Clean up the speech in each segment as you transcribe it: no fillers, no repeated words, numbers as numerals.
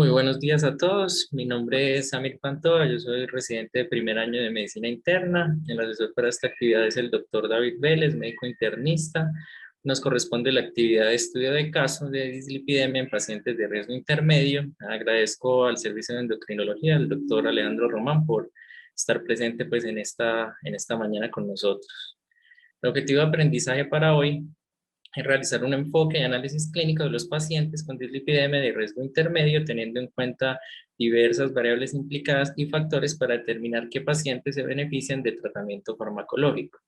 Muy buenos días a todos. Mi nombre es Samir Pantoja, yo soy residente de primer año de Medicina Interna. El asesor para esta actividad es el doctor David Vélez, médico internista. Nos corresponde la actividad de estudio de casos de dislipidemia en pacientes de riesgo intermedio. Agradezco al servicio de endocrinología, al doctor Alejandro Román, por estar presente pues, en esta mañana con nosotros. El objetivo de aprendizaje para hoy es realizar un enfoque y análisis clínico de los pacientes con dislipidemia de riesgo intermedio, teniendo en cuenta diversas variables implicadas y factores para determinar qué pacientes se benefician de tratamiento farmacológico.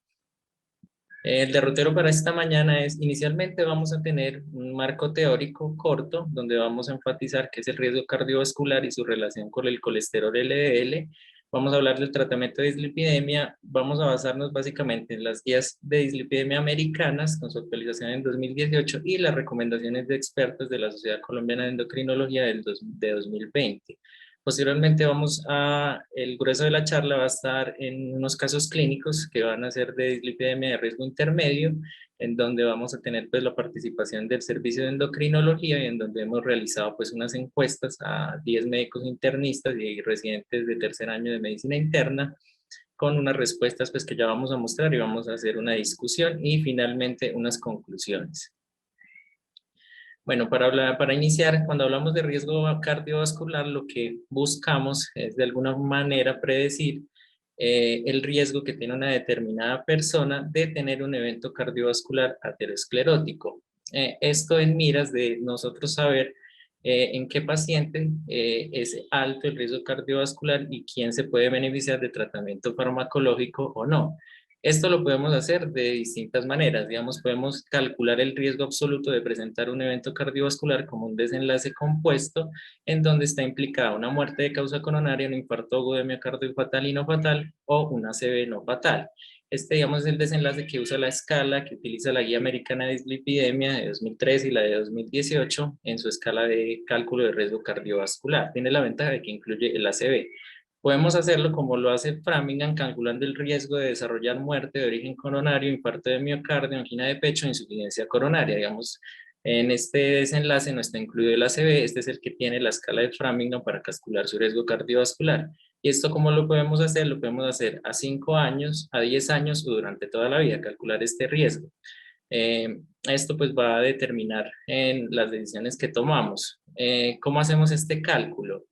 El derrotero para esta mañana es, inicialmente vamos a tener un marco teórico corto, donde vamos a enfatizar qué es el riesgo cardiovascular y su relación con el colesterol LDL. Vamos a hablar del tratamiento de dislipidemia. Vamos a basarnos básicamente en las guías de dislipidemia americanas, con su actualización en 2018, y las recomendaciones de expertos de la Sociedad Colombiana de Endocrinología de 2020. Posteriormente el grueso de la charla va a estar en unos casos clínicos que van a ser de dislipidemia de riesgo intermedio, en donde vamos a tener pues la participación del servicio de endocrinología y en donde hemos realizado pues unas encuestas a 10 médicos internistas y residentes de tercer año de medicina interna, con unas respuestas pues que ya vamos a mostrar y vamos a hacer una discusión y finalmente unas conclusiones. Bueno, para iniciar, cuando hablamos de riesgo cardiovascular, lo que buscamos es de alguna manera predecir el riesgo que tiene una determinada persona de tener un evento cardiovascular aterosclerótico. Esto en miras de nosotros saber en qué paciente es alto el riesgo cardiovascular y quién se puede beneficiar de tratamiento farmacológico o no. Esto lo podemos hacer de distintas maneras. Digamos, podemos calcular el riesgo absoluto de presentar un evento cardiovascular como un desenlace compuesto en donde está implicada una muerte de causa coronaria, un infarto agudo de miocardio fatal y no fatal o una ACV no fatal. Este, digamos, es el desenlace que usa la escala que utiliza la Guía Americana de Dislipidemia de 2003 y la de 2018 en su escala de cálculo de riesgo cardiovascular. Tiene la ventaja de que incluye el ACV. Podemos hacerlo como lo hace Framingham, calculando el riesgo de desarrollar muerte de origen coronario, infarto de miocardio, angina de pecho, insuficiencia coronaria. Digamos, en este desenlace no está incluido el ACV, este es el que tiene la escala de Framingham para calcular su riesgo cardiovascular. ¿Y esto cómo lo podemos hacer? Lo podemos hacer a 5 años, a 10 años o durante toda la vida, calcular este riesgo. Esto pues va a determinar en las decisiones que tomamos. ¿Cómo hacemos este cálculo?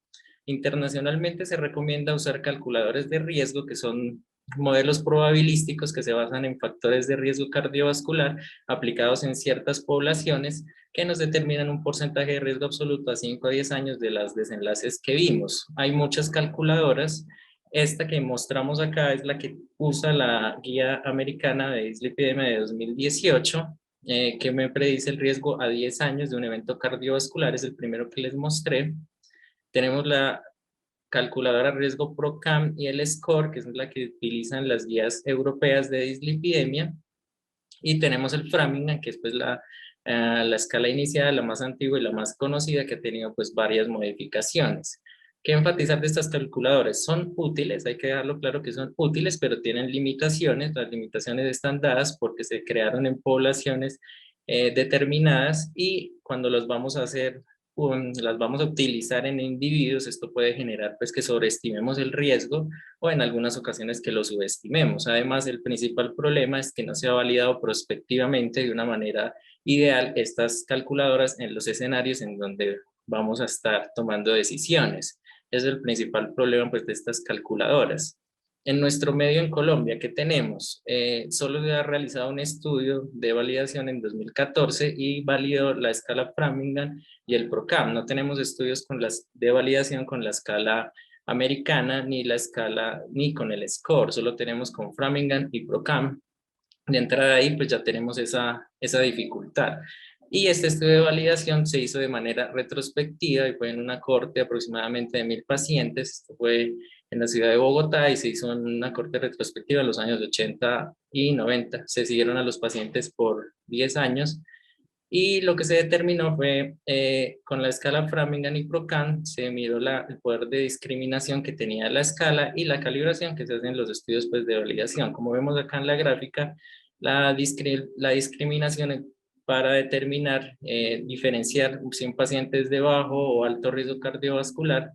Internacionalmente se recomienda usar calculadores de riesgo, que son modelos probabilísticos que se basan en factores de riesgo cardiovascular aplicados en ciertas poblaciones que nos determinan un porcentaje de riesgo absoluto a 5 a 10 años de los desenlaces que vimos. Hay muchas calculadoras. Esta que mostramos acá es la que usa la Guía Americana de Dislipidemia de 2018, que me predice el riesgo a 10 años de un evento cardiovascular. Es el primero que les mostré. Tenemos la calculadora riesgo PROCAM y el SCORE, que es la que utilizan las guías europeas de dislipidemia. Y tenemos el Framingham, que es pues la escala inicial, la más antigua y la más conocida, que ha tenido pues varias modificaciones. ¿Qué enfatizar de estas calculadoras? Son útiles, hay que dejarlo claro que son útiles, pero tienen limitaciones. Las limitaciones están dadas porque se crearon en poblaciones determinadas, y cuando las vamos a hacer, las vamos a utilizar en individuos, esto puede generar pues que sobreestimemos el riesgo o en algunas ocasiones que lo subestimemos. Además, el principal problema es que no se ha validado prospectivamente de una manera ideal estas calculadoras en los escenarios en donde vamos a estar tomando decisiones. Es el principal problema pues, de estas calculadoras. En nuestro medio en Colombia, ¿qué tenemos? Solo se ha realizado un estudio de validación en 2014 y validó la escala Framingham y el PROCAM. No tenemos estudios de validación con la escala americana ni la escala ni con el SCORE, solo tenemos con Framingham y PROCAM. De entrada ahí pues ya tenemos esa dificultad. Y este estudio de validación se hizo de manera retrospectiva y fue en una corte aproximadamente de 1000 pacientes. Esto fue en la ciudad de Bogotá y se hizo en una corte retrospectiva en los años 80 y 90. Se siguieron a los pacientes por 10 años y lo que se determinó fue, con la escala Framingham y PROCAM, se miró el poder de discriminación que tenía la escala y la calibración que se hace en los estudios pues, de validación. Como vemos acá en la gráfica, la discriminación para determinar, diferenciar si un paciente es de bajo o alto riesgo cardiovascular.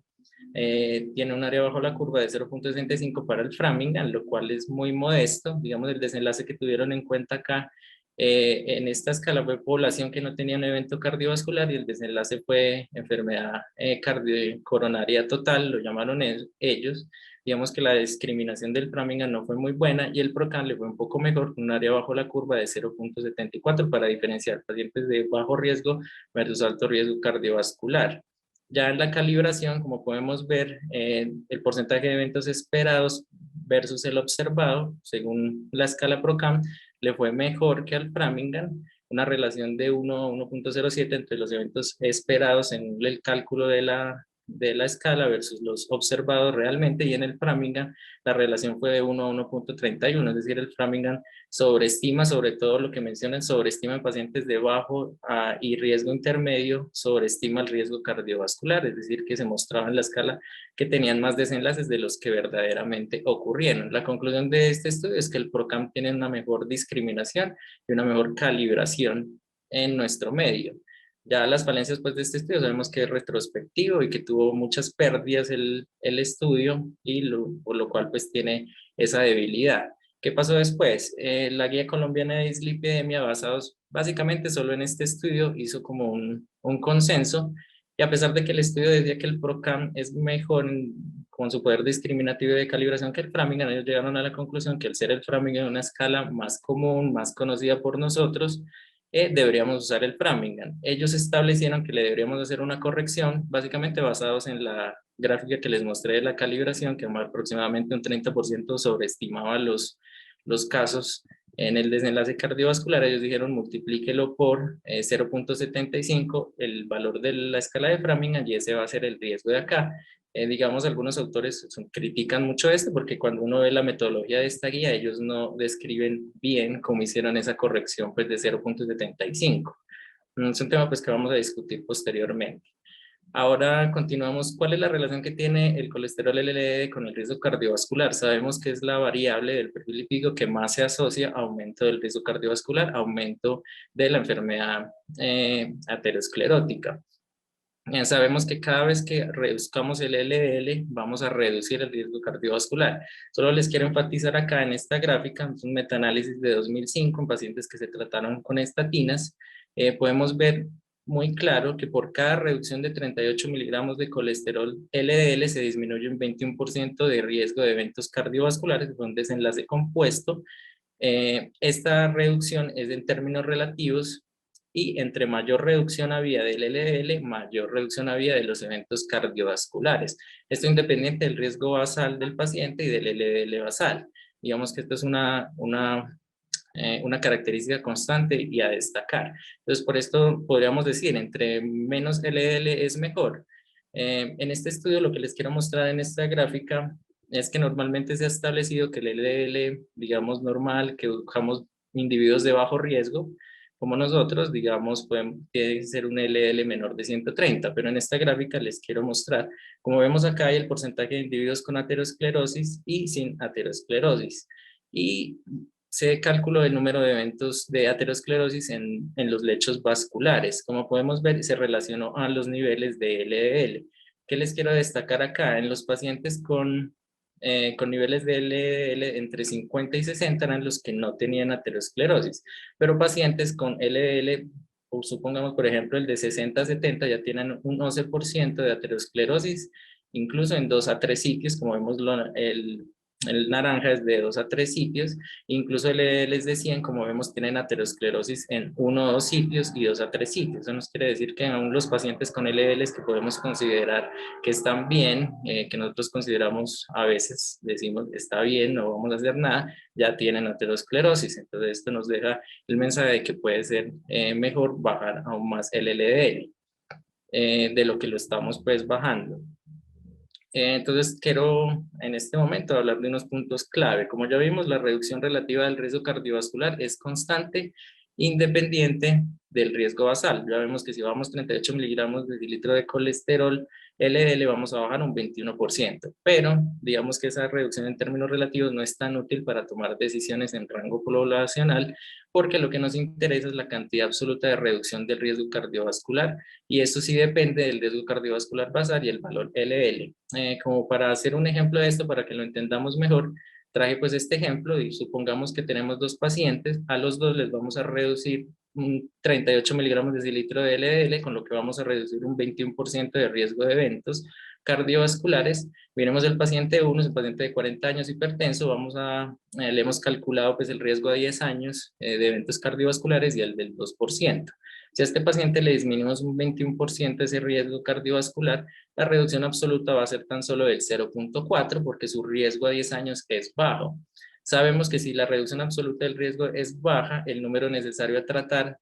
Tiene un área bajo la curva de 0,65 para el Framingham, lo cual es muy modesto. Digamos, el desenlace que tuvieron en cuenta acá en esta escala fue población que no tenía un evento cardiovascular y el desenlace fue enfermedad cardiocoronaria total, lo llamaron ellos. Digamos que la discriminación del Framingham no fue muy buena y el PROCAM le fue un poco mejor, con un área bajo la curva de 0,74 para diferenciar pacientes de bajo riesgo versus alto riesgo cardiovascular. Ya en la calibración, como podemos ver, el porcentaje de eventos esperados versus el observado, según la escala PROCAM, le fue mejor que al Framingham, una relación de 1 a 1,07 entre los eventos esperados en el cálculo de la escala versus los observados realmente, y en el Framingham la relación fue de 1 a 1,31, es decir, el Framingham sobreestima, sobre todo lo que mencionan, sobreestima en pacientes de bajo y riesgo intermedio, sobreestima el riesgo cardiovascular, es decir, que se mostraba en la escala que tenían más desenlaces de los que verdaderamente ocurrieron. La conclusión de este estudio es que el PROCAM tiene una mejor discriminación y una mejor calibración en nuestro medio. Ya las falencias pues, de este estudio sabemos que es retrospectivo y que tuvo muchas pérdidas el estudio y por lo cual pues tiene esa debilidad. ¿Qué pasó después? La Guía Colombiana de Dislipidemia, basados básicamente solo en este estudio, hizo como un consenso, y a pesar de que el estudio decía que el PROCAM es mejor con su poder discriminativo de calibración que el Framingham, ellos llegaron a la conclusión que al ser el Framingham una escala más común, más conocida por nosotros, deberíamos usar el Framingham. Ellos establecieron que le deberíamos hacer una corrección, básicamente basados en la gráfica que les mostré de la calibración, que aproximadamente un 30% sobreestimaba los casos en el desenlace cardiovascular. Ellos dijeron multiplíquelo por 0,75, el valor de la escala de Framingham, y ese va a ser el riesgo de acá. Digamos, algunos autores critican mucho esto porque cuando uno ve la metodología de esta guía, ellos no describen bien cómo hicieron esa corrección pues, de 0,75. Es un tema pues, que vamos a discutir posteriormente. Ahora continuamos. ¿Cuál es la relación que tiene el colesterol LDL con el riesgo cardiovascular? Sabemos que es la variable del perfil lipídico que más se asocia a aumento del riesgo cardiovascular, aumento de la enfermedad aterosclerótica. Sabemos que cada vez que reduzcamos el LDL, vamos a reducir el riesgo cardiovascular. Solo les quiero enfatizar acá en esta gráfica, es un metaanálisis de 2005 en pacientes que se trataron con estatinas. Podemos ver muy claro que por cada reducción de 38 miligramos de colesterol LDL se disminuye un 21% de riesgo de eventos cardiovasculares con desenlace compuesto. Esta reducción es en términos relativos, y entre mayor reducción había del LDL, mayor reducción había de los eventos cardiovasculares. Esto independiente del riesgo basal del paciente y del LDL basal. Digamos que esto es una característica constante y a destacar. Entonces, por esto podríamos decir, entre menos LDL es mejor. En este estudio, lo que les quiero mostrar en esta gráfica es que normalmente se ha establecido que el LDL, digamos, normal, que buscamos individuos de bajo riesgo, como nosotros, digamos, tiene que ser un LDL menor de 130, pero en esta gráfica les quiero mostrar, como vemos acá, hay el porcentaje de individuos con aterosclerosis y sin aterosclerosis. Y se calculó el número de eventos de aterosclerosis en los lechos vasculares. Como podemos ver, se relacionó a los niveles de LDL. ¿Qué les quiero destacar acá? En los pacientes con niveles de LDL entre 50 y 60 eran los que no tenían aterosclerosis, pero pacientes con LDL, o supongamos por ejemplo el de 60 a 70, ya tienen un 11% de aterosclerosis, incluso en 2 a 3 sitios, como vemos el naranja es de 2 a 3 sitios, incluso el LDL es de 100, como vemos tienen aterosclerosis en 1 o 2 sitios y 2 a 3 sitios. Eso nos quiere decir que aún los pacientes con LDLs que podemos considerar que están bien, que nosotros consideramos a veces, decimos está bien, no vamos a hacer nada, ya tienen aterosclerosis. Entonces esto nos deja el mensaje de que puede ser mejor bajar aún más el LDL de lo que lo estamos pues bajando. Entonces, quiero en este momento hablar de unos puntos clave. Como ya vimos, la reducción relativa del riesgo cardiovascular es constante independiente del riesgo basal. Ya vemos que si bajamos 38 miligramos de litro de colesterol LDL vamos a bajar un 21%, pero digamos que esa reducción en términos relativos no es tan útil para tomar decisiones en rango poblacional, porque lo que nos interesa es la cantidad absoluta de reducción del riesgo cardiovascular, y esto sí depende del riesgo cardiovascular basal y el valor LDL. Como para hacer un ejemplo de esto, para que lo entendamos mejor, traje pues este ejemplo y supongamos que tenemos dos pacientes, a los dos les vamos a reducir 38 miligramos de cilitro de LDL, con lo que vamos a reducir un 21% de riesgo de eventos cardiovasculares. Miremos el paciente 1, es un paciente de 40 años hipertenso, le hemos calculado pues el riesgo de 10 años de eventos cardiovasculares y el del 2%. Si a este paciente le disminuimos un 21% ese riesgo cardiovascular, la reducción absoluta va a ser tan solo del 0.4 porque su riesgo a 10 años es bajo. Sabemos que si la reducción absoluta del riesgo es baja, el número necesario a tratar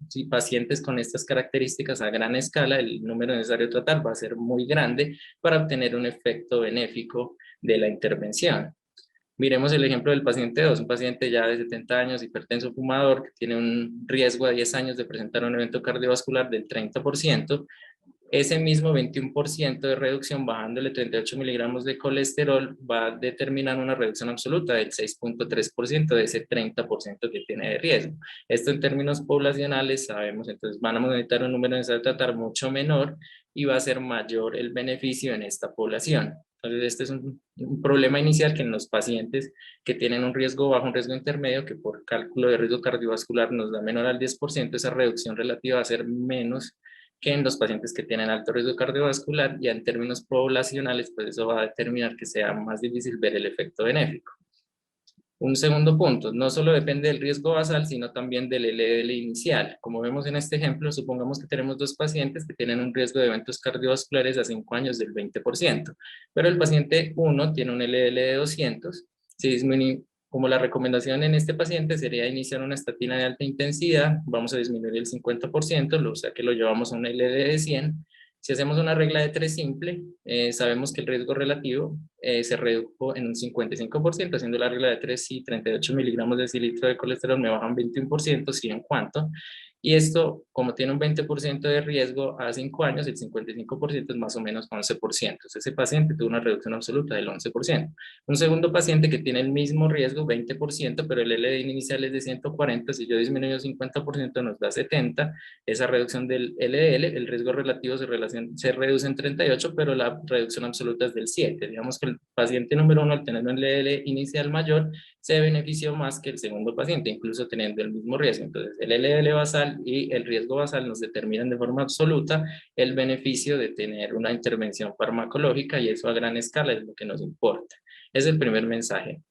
si pacientes con estas características a gran escala, el número necesario a tratar va a ser muy grande para obtener un efecto benéfico de la intervención. Miremos el ejemplo del paciente 2, un paciente ya de 70 años, hipertenso fumador, que tiene un riesgo a 10 años de presentar un evento cardiovascular del 30%. Ese mismo 21% de reducción, bajándole 38 miligramos de colesterol, va a determinar una reducción absoluta del 6.3% de ese 30% que tiene de riesgo. Esto en términos poblacionales sabemos, entonces van a necesitar un número necesario de tratar mucho menor y va a ser mayor el beneficio en esta población. Entonces, este es un problema inicial que en los pacientes que tienen un riesgo bajo, un riesgo intermedio, que por cálculo de riesgo cardiovascular nos da menor al 10%, esa reducción relativa va a ser menos que en los pacientes que tienen alto riesgo cardiovascular, y en términos poblacionales, pues eso va a determinar que sea más difícil ver el efecto benéfico. Un segundo punto, no solo depende del riesgo basal, sino también del LDL inicial. Como vemos en este ejemplo, supongamos que tenemos dos pacientes que tienen un riesgo de eventos cardiovasculares a 5 años del 20%, pero el paciente 1 tiene un LDL de 200, si disminuye, como la recomendación en este paciente sería iniciar una estatina de alta intensidad, vamos a disminuir el 50%, o sea que lo llevamos a un LDL de 100. Si hacemos una regla de 3 simple, sabemos que el riesgo relativo se redujo en un 55%, haciendo la regla de 3, si 38 miligramos de cilitro de colesterol me bajan 21%, ¿sí en cuánto? Y esto, como tiene un 20% de riesgo a 5 años, el 55% es más o menos 11%. Entonces, ese paciente tuvo una reducción absoluta del 11%. Un segundo paciente que tiene el mismo riesgo, 20%, pero el LDL inicial es de 140, si yo disminuyo 50% nos da 70, esa reducción del LDL, el riesgo relativo se reduce en 38, pero la reducción absoluta es del 7. Digamos que el paciente número 1, al tener un LDL inicial mayor, se benefició más que el segundo paciente, incluso teniendo el mismo riesgo. Entonces, el LDL basal y el riesgo basal nos determinan de forma absoluta el beneficio de tener una intervención farmacológica, y eso a gran escala es lo que nos importa. Es el primer mensaje.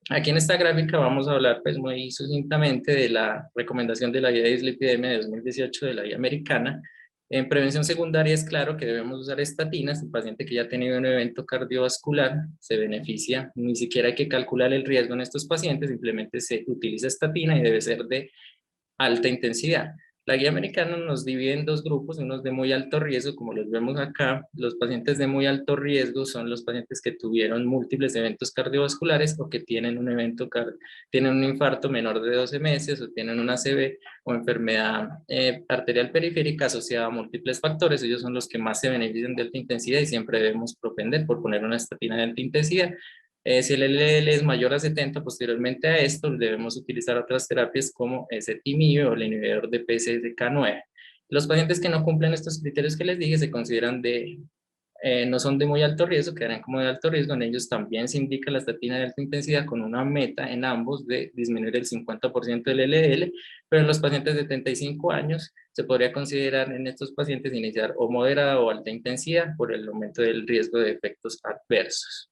Aquí en esta gráfica vamos a hablar pues muy sucintamente de la recomendación de la guía de dislipidemia de 2018 de la guía americana. En prevención secundaria es claro que debemos usar estatinas. El paciente que ya ha tenido un evento cardiovascular se beneficia, ni siquiera hay que calcular el riesgo en estos pacientes, simplemente se utiliza estatina y debe ser de alta intensidad. La guía americana nos divide en dos grupos, unos de muy alto riesgo, como los vemos acá. Los pacientes de muy alto riesgo son los pacientes que tuvieron múltiples eventos cardiovasculares o que tienen tienen un infarto menor de 12 meses o tienen una ACV o enfermedad arterial periférica asociada a múltiples factores. Ellos son los que más se benefician de alta intensidad y siempre debemos propender por poner una estatina de alta intensidad. Si el LDL es mayor a 70, posteriormente a esto debemos utilizar otras terapias como ezetimibe o el inhibidor de PCSK9. Los pacientes que no cumplen estos criterios que les dije se consideran no son de muy alto riesgo, quedarán como de alto riesgo. En ellos también se indica la estatina de alta intensidad con una meta en ambos de disminuir el 50% del LDL, pero en los pacientes de 75 años se podría considerar en estos pacientes iniciar o moderada o alta intensidad por el aumento del riesgo de efectos adversos.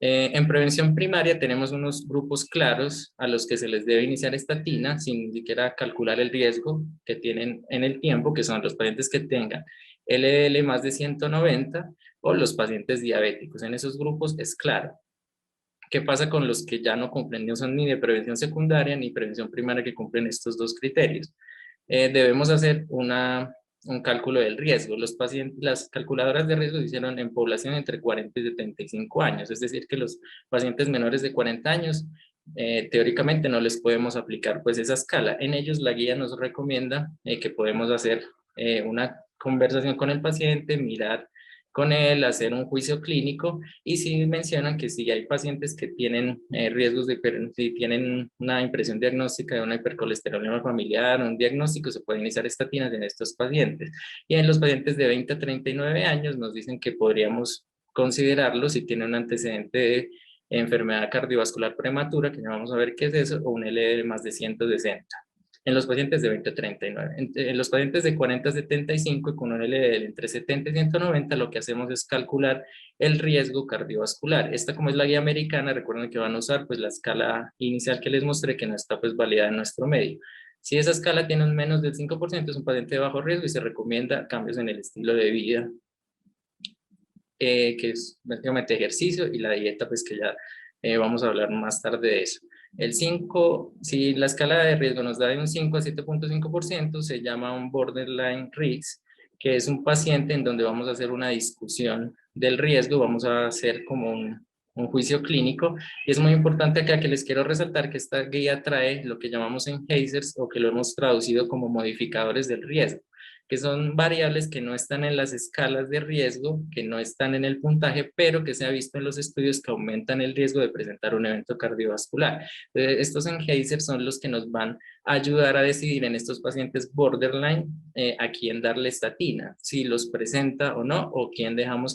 En prevención primaria tenemos unos grupos claros a los que se les debe iniciar estatina sin siquiera calcular el riesgo que tienen en el tiempo, que son los pacientes que tengan LDL más de 190 o los pacientes diabéticos. En esos grupos es claro. ¿Qué pasa con los que ya no cumplen? No son ni de prevención secundaria ni prevención primaria que cumplen estos dos criterios. Debemos hacer un cálculo del riesgo. Las calculadoras de riesgo se hicieron en población entre 40 y 75 años, es decir, que los pacientes menores de 40 años teóricamente no les podemos aplicar pues esa escala. En ellos la guía nos recomienda que podemos hacer una conversación con el paciente, mirar con él, hacer un juicio clínico y si mencionan que si hay pacientes que tienen riesgos de si tienen una impresión diagnóstica de una hipercolesterolemia familiar, un diagnóstico, se puede iniciar estatinas en estos pacientes. Y en los pacientes de 20 a 39 años nos dicen que podríamos considerarlo si tiene un antecedente de enfermedad cardiovascular prematura, que ya vamos a ver qué es eso, o un LDL más de 160 en los pacientes de 20 a 39. En los pacientes de 40 a 75 y con un LDL entre 70 y 190, lo que hacemos es calcular el riesgo cardiovascular. Esta, como es la guía americana, recuerden que van a usar pues la escala inicial que les mostré, que no está pues validada en nuestro medio. Si esa escala tiene un menos del 5%, es un paciente de bajo riesgo y se recomienda cambios en el estilo de vida, que es básicamente ejercicio, y la dieta, pues que ya vamos a hablar más tarde de eso. El 5, si la escala de riesgo nos da de un 5 a 7.5%, se llama un borderline risk, que es un paciente en donde vamos a hacer una discusión del riesgo, vamos a hacer como un juicio clínico, y es muy importante acá que les quiero resaltar que esta guía trae lo que llamamos enhancers, o que lo hemos traducido como modificadores del riesgo, que son variables que no están en las escalas de riesgo, que no están en el puntaje, pero que se ha visto en los estudios que aumentan el riesgo de presentar un evento cardiovascular. Estos enhancers son los que nos van a ayudar a decidir en estos pacientes borderline a quién darle estatina, si los presenta o no, o quién dejamos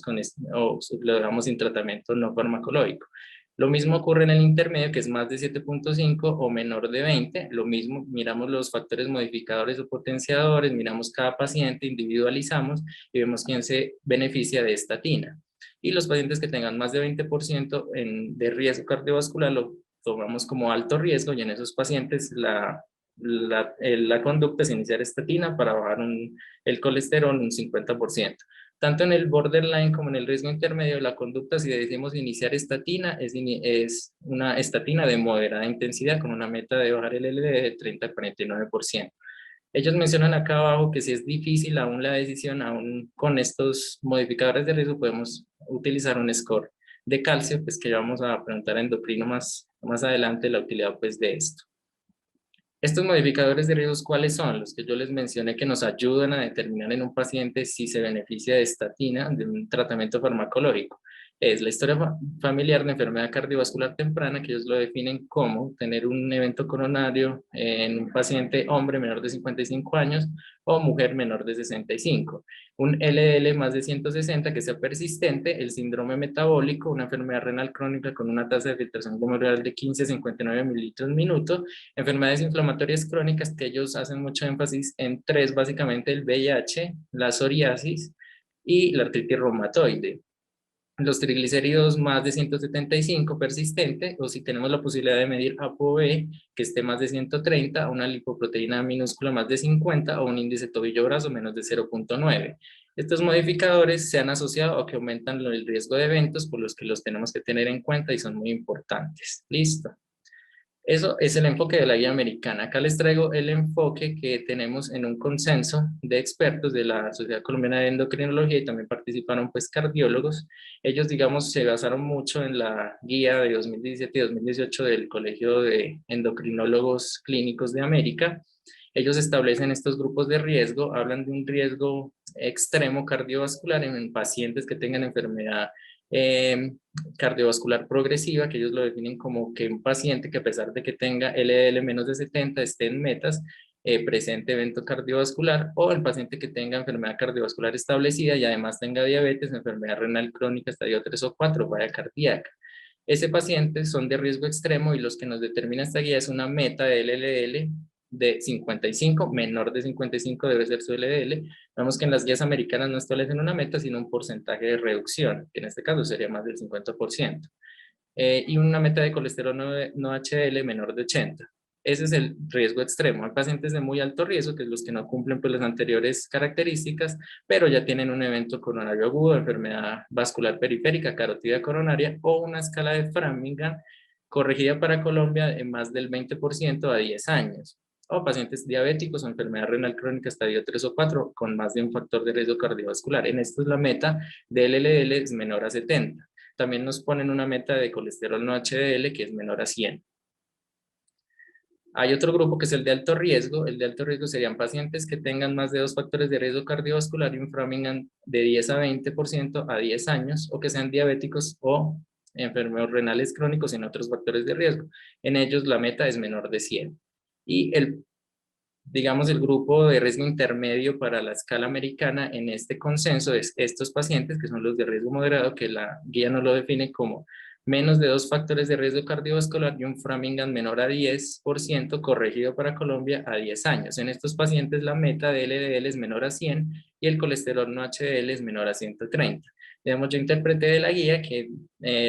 o lo dejamos sin tratamiento no farmacológico. Lo mismo ocurre en el intermedio, que es más de 7.5 o menor de 20. Lo mismo, miramos los factores modificadores o potenciadores, miramos cada paciente, individualizamos y vemos quién se beneficia de estatina. Y los pacientes que tengan más de 20% de riesgo cardiovascular lo tomamos como alto riesgo, y en esos pacientes la conducta es iniciar estatina para bajar el colesterol un 50%. Tanto en el borderline como en el riesgo intermedio, la conducta, si decimos iniciar estatina, es una estatina de moderada intensidad con una meta de bajar el LDL de 30 a 49%. Ellos mencionan acá abajo que si es difícil aún la decisión, aún con estos modificadores de riesgo, podemos utilizar un score de calcio, pues que ya vamos a preguntar a endocrino más adelante la utilidad pues de esto. Estos modificadores de riesgos, ¿cuáles son? Los que yo les mencioné que nos ayudan a determinar en un paciente si se beneficia de estatina, de un tratamiento farmacológico. Es la historia familiar de enfermedad cardiovascular temprana, que ellos lo definen como tener un evento coronario en un paciente hombre menor de 55 años o mujer menor de 65. Un LDL más de 160 que sea persistente, el síndrome metabólico, una enfermedad renal crónica con una tasa de filtración glomerular de 15 a 59 mililitros minuto, enfermedades inflamatorias crónicas que ellos hacen mucho énfasis en tres, básicamente el VIH, la psoriasis y la artritis reumatoide. Los triglicéridos más de 175 persistente, o si tenemos la posibilidad de medir ApoB que esté más de 130, una lipoproteína minúscula más de 50 o un índice tobillo-brazo menos de 0.9. Estos modificadores se han asociado a que aumentan el riesgo de eventos, por los que los tenemos que tener en cuenta y son muy importantes. Listo. Eso es el enfoque de la guía americana. Acá les traigo el enfoque que tenemos en un consenso de expertos de la Sociedad Colombiana de Endocrinología, y también participaron pues cardiólogos. Ellos, digamos, se basaron mucho en la guía de 2017 y 2018 del Colegio de Endocrinólogos Clínicos de América. Ellos establecen estos grupos de riesgo, hablan de un riesgo extremo cardiovascular en pacientes que tengan enfermedad eh, cardiovascular progresiva, que ellos lo definen como que un paciente que, a pesar de que tenga LDL menos de 70, esté en metas, presente evento cardiovascular, o el paciente que tenga enfermedad cardiovascular establecida y además tenga diabetes, enfermedad renal crónica estadio 3 o 4, falla cardíaca. Ese paciente son de riesgo extremo, y los que nos determina esta guía es una meta de LDL de 55, menor de 55 debe ser su LDL. Vemos que en las guías americanas no establecen una meta, sino un porcentaje de reducción, que en este caso sería más del 50%. Y una meta de colesterol no HDL menor de 80. Ese es el riesgo extremo. Hay pacientes de muy alto riesgo, que es los que no cumplen pues las anteriores características, pero ya tienen un evento coronario agudo, enfermedad vascular periférica, carótida coronaria, o una escala de Framingham corregida para Colombia en más del 20% a 10 años. O pacientes diabéticos o enfermedad renal crónica estadio 3 o 4 con más de un factor de riesgo cardiovascular. En esto es la meta del LDL es menor a 70. También nos ponen una meta de colesterol no HDL que es menor a 100. Hay otro grupo que es el de alto riesgo. El de alto riesgo serían pacientes que tengan más de 2 factores de riesgo cardiovascular y un Framingham de 10 a 20% a 10 años, o que sean diabéticos o enfermos renales crónicos en otros factores de riesgo. En ellos la meta es menor de 100. Y digamos, el grupo de riesgo intermedio para la escala americana en este consenso es estos pacientes, que son los de riesgo moderado, que la guía no lo define como menos de 2 factores de riesgo cardiovascular y un Framingham menor a 10%, corregido para Colombia a 10 años. En estos pacientes la meta de LDL es menor a 100 y el colesterol no HDL es menor a 130. Digamos, yo interpreté de la guía que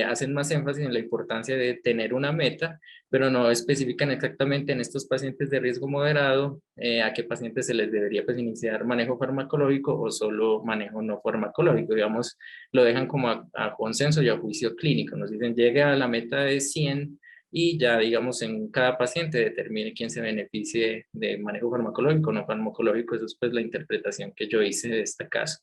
hacen más énfasis en la importancia de tener una meta, pero no especifican exactamente en estos pacientes de riesgo moderado a qué pacientes se les debería pues, iniciar manejo farmacológico o solo manejo no farmacológico. Digamos, lo dejan como a consenso y a juicio clínico. Nos dicen, llegue a la meta de 100 y ya, digamos, en cada paciente determine quién se beneficie de manejo farmacológico o no farmacológico. Eso es pues la interpretación que yo hice de este caso.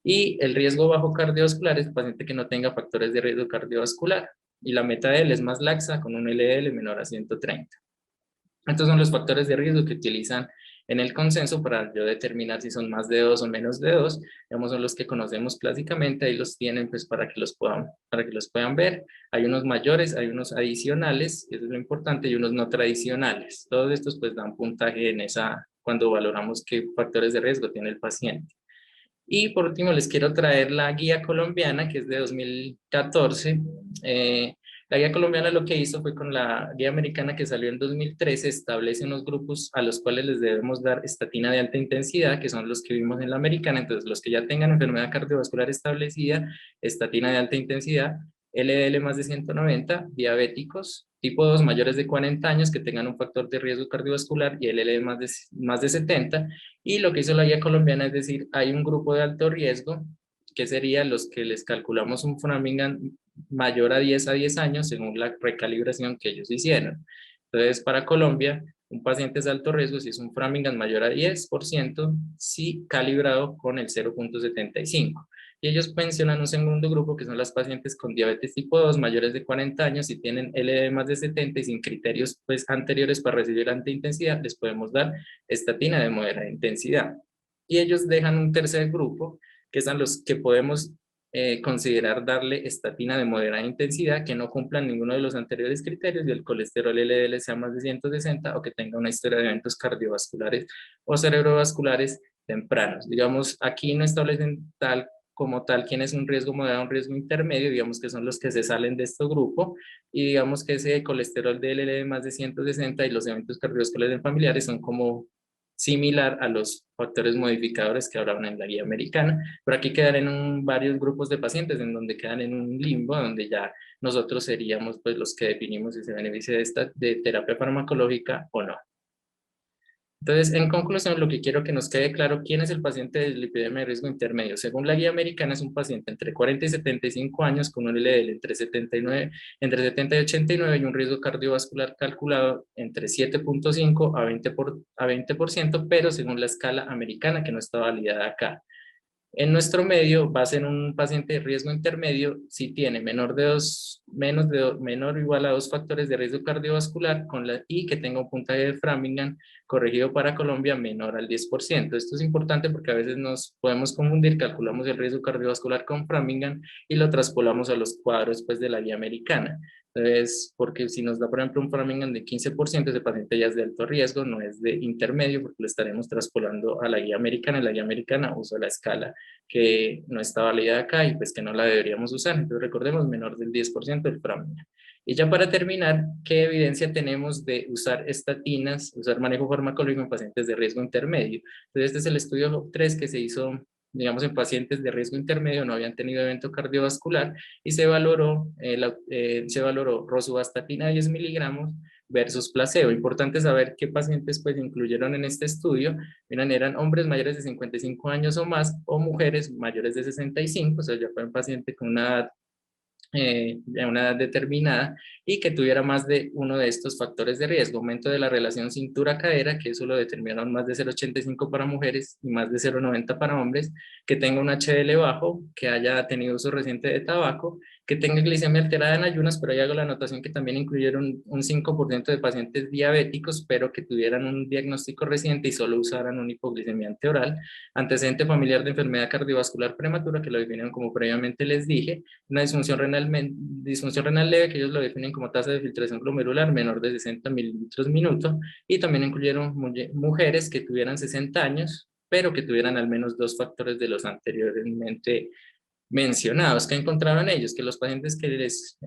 Y el riesgo bajo cardiovascular es el paciente que no tenga factores de riesgo cardiovascular y la meta de él es más laxa con un LDL menor a 130. Estos son los factores de riesgo que utilizan en el consenso para yo determinar si son más de 2 o menos de 2. Digamos, son los que conocemos clásicamente, ahí los tienen pues para que los puedan ver. Hay unos mayores, hay unos adicionales, eso es lo importante, y unos no tradicionales. Todos estos pues dan puntaje en esa, cuando valoramos qué factores de riesgo tiene el paciente. Y por último les quiero traer la guía colombiana, que es de 2014. La guía colombiana lo que hizo fue con la guía americana que salió en 2013, establece unos grupos a los cuales les debemos dar estatina de alta intensidad, que son los que vimos en la americana. Entonces, los que ya tengan enfermedad cardiovascular establecida, estatina de alta intensidad, LDL más de 190, diabéticos, tipo 2 mayores de 40 años que tengan un factor de riesgo cardiovascular y LDL más de 70. Y lo que hizo la guía colombiana es decir, hay un grupo de alto riesgo, que serían los que les calculamos un Framingham mayor a 10 años según la recalibración que ellos hicieron. Entonces, para Colombia, un paciente es de alto riesgo si es un Framingham mayor a 10%, si calibrado con el 0.75. Y ellos mencionan un segundo grupo que son las pacientes con diabetes tipo 2 mayores de 40 años y tienen LDL más de 70 y sin criterios pues, anteriores para recibir intensidad, les podemos dar estatina de moderada intensidad. Y ellos dejan un tercer grupo, que son los que podemos considerar darle estatina de moderada intensidad, que no cumplan ninguno de los anteriores criterios y el colesterol LDL sea más de 160 o que tenga una historia de eventos cardiovasculares o cerebrovasculares tempranos. Digamos, aquí no establecen tal como tal quién es un riesgo moderado, un riesgo intermedio, digamos que son los que se salen de este grupo, y digamos que ese colesterol de LDL más de 160 y los eventos cardiovasculares familiares son como similar a los factores modificadores que hablaban en la guía americana, pero aquí quedan en varios grupos de pacientes en donde quedan en un limbo, donde ya nosotros seríamos pues los que definimos si se beneficia de terapia farmacológica o no. Entonces, en conclusión, lo que quiero que nos quede claro, ¿quién es el paciente de lipidemia de riesgo intermedio? Según la guía americana, es un paciente entre 40 y 75 años con un LDL entre 70 y 89 y un riesgo cardiovascular calculado entre 7.5 a 20%, pero según la escala americana, que no está validada acá. En nuestro medio va a ser un paciente de riesgo intermedio si tiene menor o igual a 2 factores de riesgo cardiovascular y que tenga un puntaje de Framingham corregido para Colombia menor al 10%. Esto es importante porque a veces nos podemos confundir, calculamos el riesgo cardiovascular con Framingham y lo traspolamos a los cuadros pues, de la guía americana. Entonces, porque si nos da, por ejemplo, un Framingham de 15%, ese paciente ya es de alto riesgo, no es de intermedio, porque lo estaremos traspolando a la guía americana. La guía americana usa la escala que no está validada acá y pues que no la deberíamos usar. Entonces, recordemos, menor del 10% del Framingham. Y ya para terminar, ¿qué evidencia tenemos de usar estatinas, usar manejo farmacológico en pacientes de riesgo intermedio? Entonces, este es el estudio 3 que se hizo digamos, en pacientes de riesgo intermedio no habían tenido evento cardiovascular y se valoró rosuvastatina 10 miligramos versus placebo. Importante saber qué pacientes pues incluyeron en este estudio. Miren, eran hombres mayores de 55 años o más o mujeres mayores de 65, o sea, ya fue un paciente con a una edad determinada y que tuviera más de uno de estos factores de riesgo, aumento de la relación cintura-cadera, que eso lo determinaron más de 0,85 para mujeres y más de 0,90 para hombres, que tenga un HDL bajo, que haya tenido uso reciente de tabaco, que tenga glicemia alterada en ayunas, pero ahí hago la anotación que también incluyeron un 5% de pacientes diabéticos, pero que tuvieran un diagnóstico reciente y solo usaran un hipoglicemiante oral, antecedente familiar de enfermedad cardiovascular prematura, que lo definieron como previamente les dije, una disfunción renal leve, que ellos lo definen como tasa de filtración glomerular menor de 60 mililitros minuto, y también incluyeron mujeres que tuvieran 60 años, pero que tuvieran al menos 2 factores de los anteriormente mencionados. ¿Que encontraron ellos? Que los pacientes que les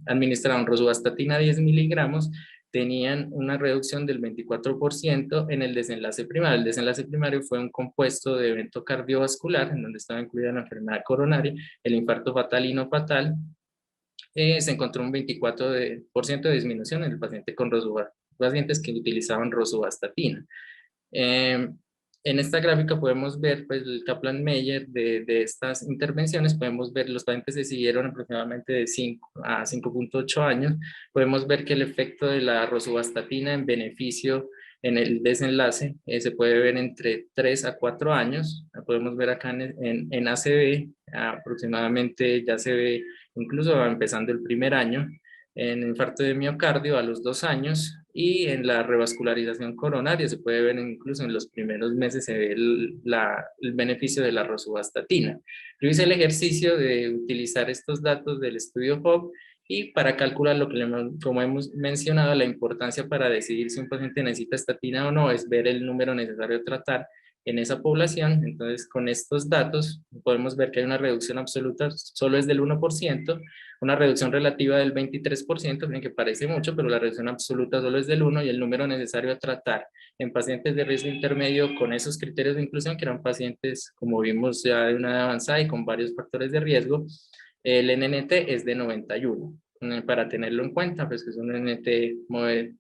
administraron rosuvastatina 10 miligramos tenían una reducción del 24% en el desenlace primario. El desenlace primario fue un compuesto de evento cardiovascular, en donde estaba incluida la enfermedad coronaria, el infarto fatal y no fatal. Se encontró un 24% de disminución en el paciente con pacientes que utilizaban rosuvastatina. En esta gráfica podemos ver pues, el Kaplan-Meier de estas intervenciones. Podemos ver los pacientes se siguieron aproximadamente de 5 a 5.8 años. Podemos ver que el efecto de la rosuvastatina en beneficio en el desenlace se puede ver entre 3 a 4 años. Podemos ver acá en ACV aproximadamente ya se ve incluso empezando el primer año, en infarto de miocardio a los 2 años, y en la revascularización coronaria se puede ver incluso en los primeros meses se ve el beneficio de la rosuvastatina. Yo hice el ejercicio de utilizar estos datos del estudio HOPE y para calcular lo que, como hemos mencionado, la importancia para decidir si un paciente necesita estatina o no es ver el número necesario a tratar en esa población. Entonces, con estos datos podemos ver que hay una reducción absoluta, solo es del 1%, una reducción relativa del 23%, que parece mucho, pero la reducción absoluta solo es del 1%, y el número necesario a tratar en pacientes de riesgo intermedio con esos criterios de inclusión, que eran pacientes, como vimos, ya de una edad avanzada y con varios factores de riesgo, el NNT es de 91. Para tenerlo en cuenta, pues que es un NNT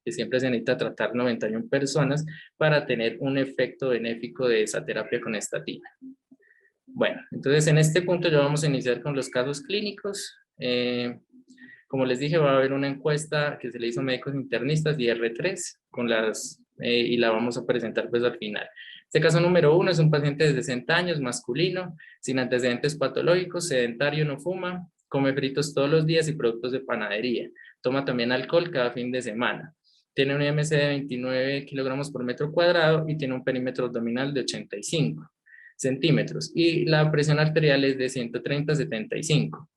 que siempre se necesita tratar 91 personas para tener un efecto benéfico de esa terapia con estatina. Bueno, entonces en este punto ya vamos a iniciar con los casos clínicos. Como les dije, va a haber una encuesta que se le hizo a médicos internistas y R3 y la vamos a presentar pues al final. Este caso número 1 es un paciente de 60 años, masculino, sin antecedentes patológicos, sedentario, no fuma, come fritos todos los días y productos de panadería. Toma también alcohol cada fin de semana. Tiene un IMC de 29 kilogramos por metro cuadrado y tiene un perímetro abdominal de 85 centímetros. Y la presión arterial es de 130/75.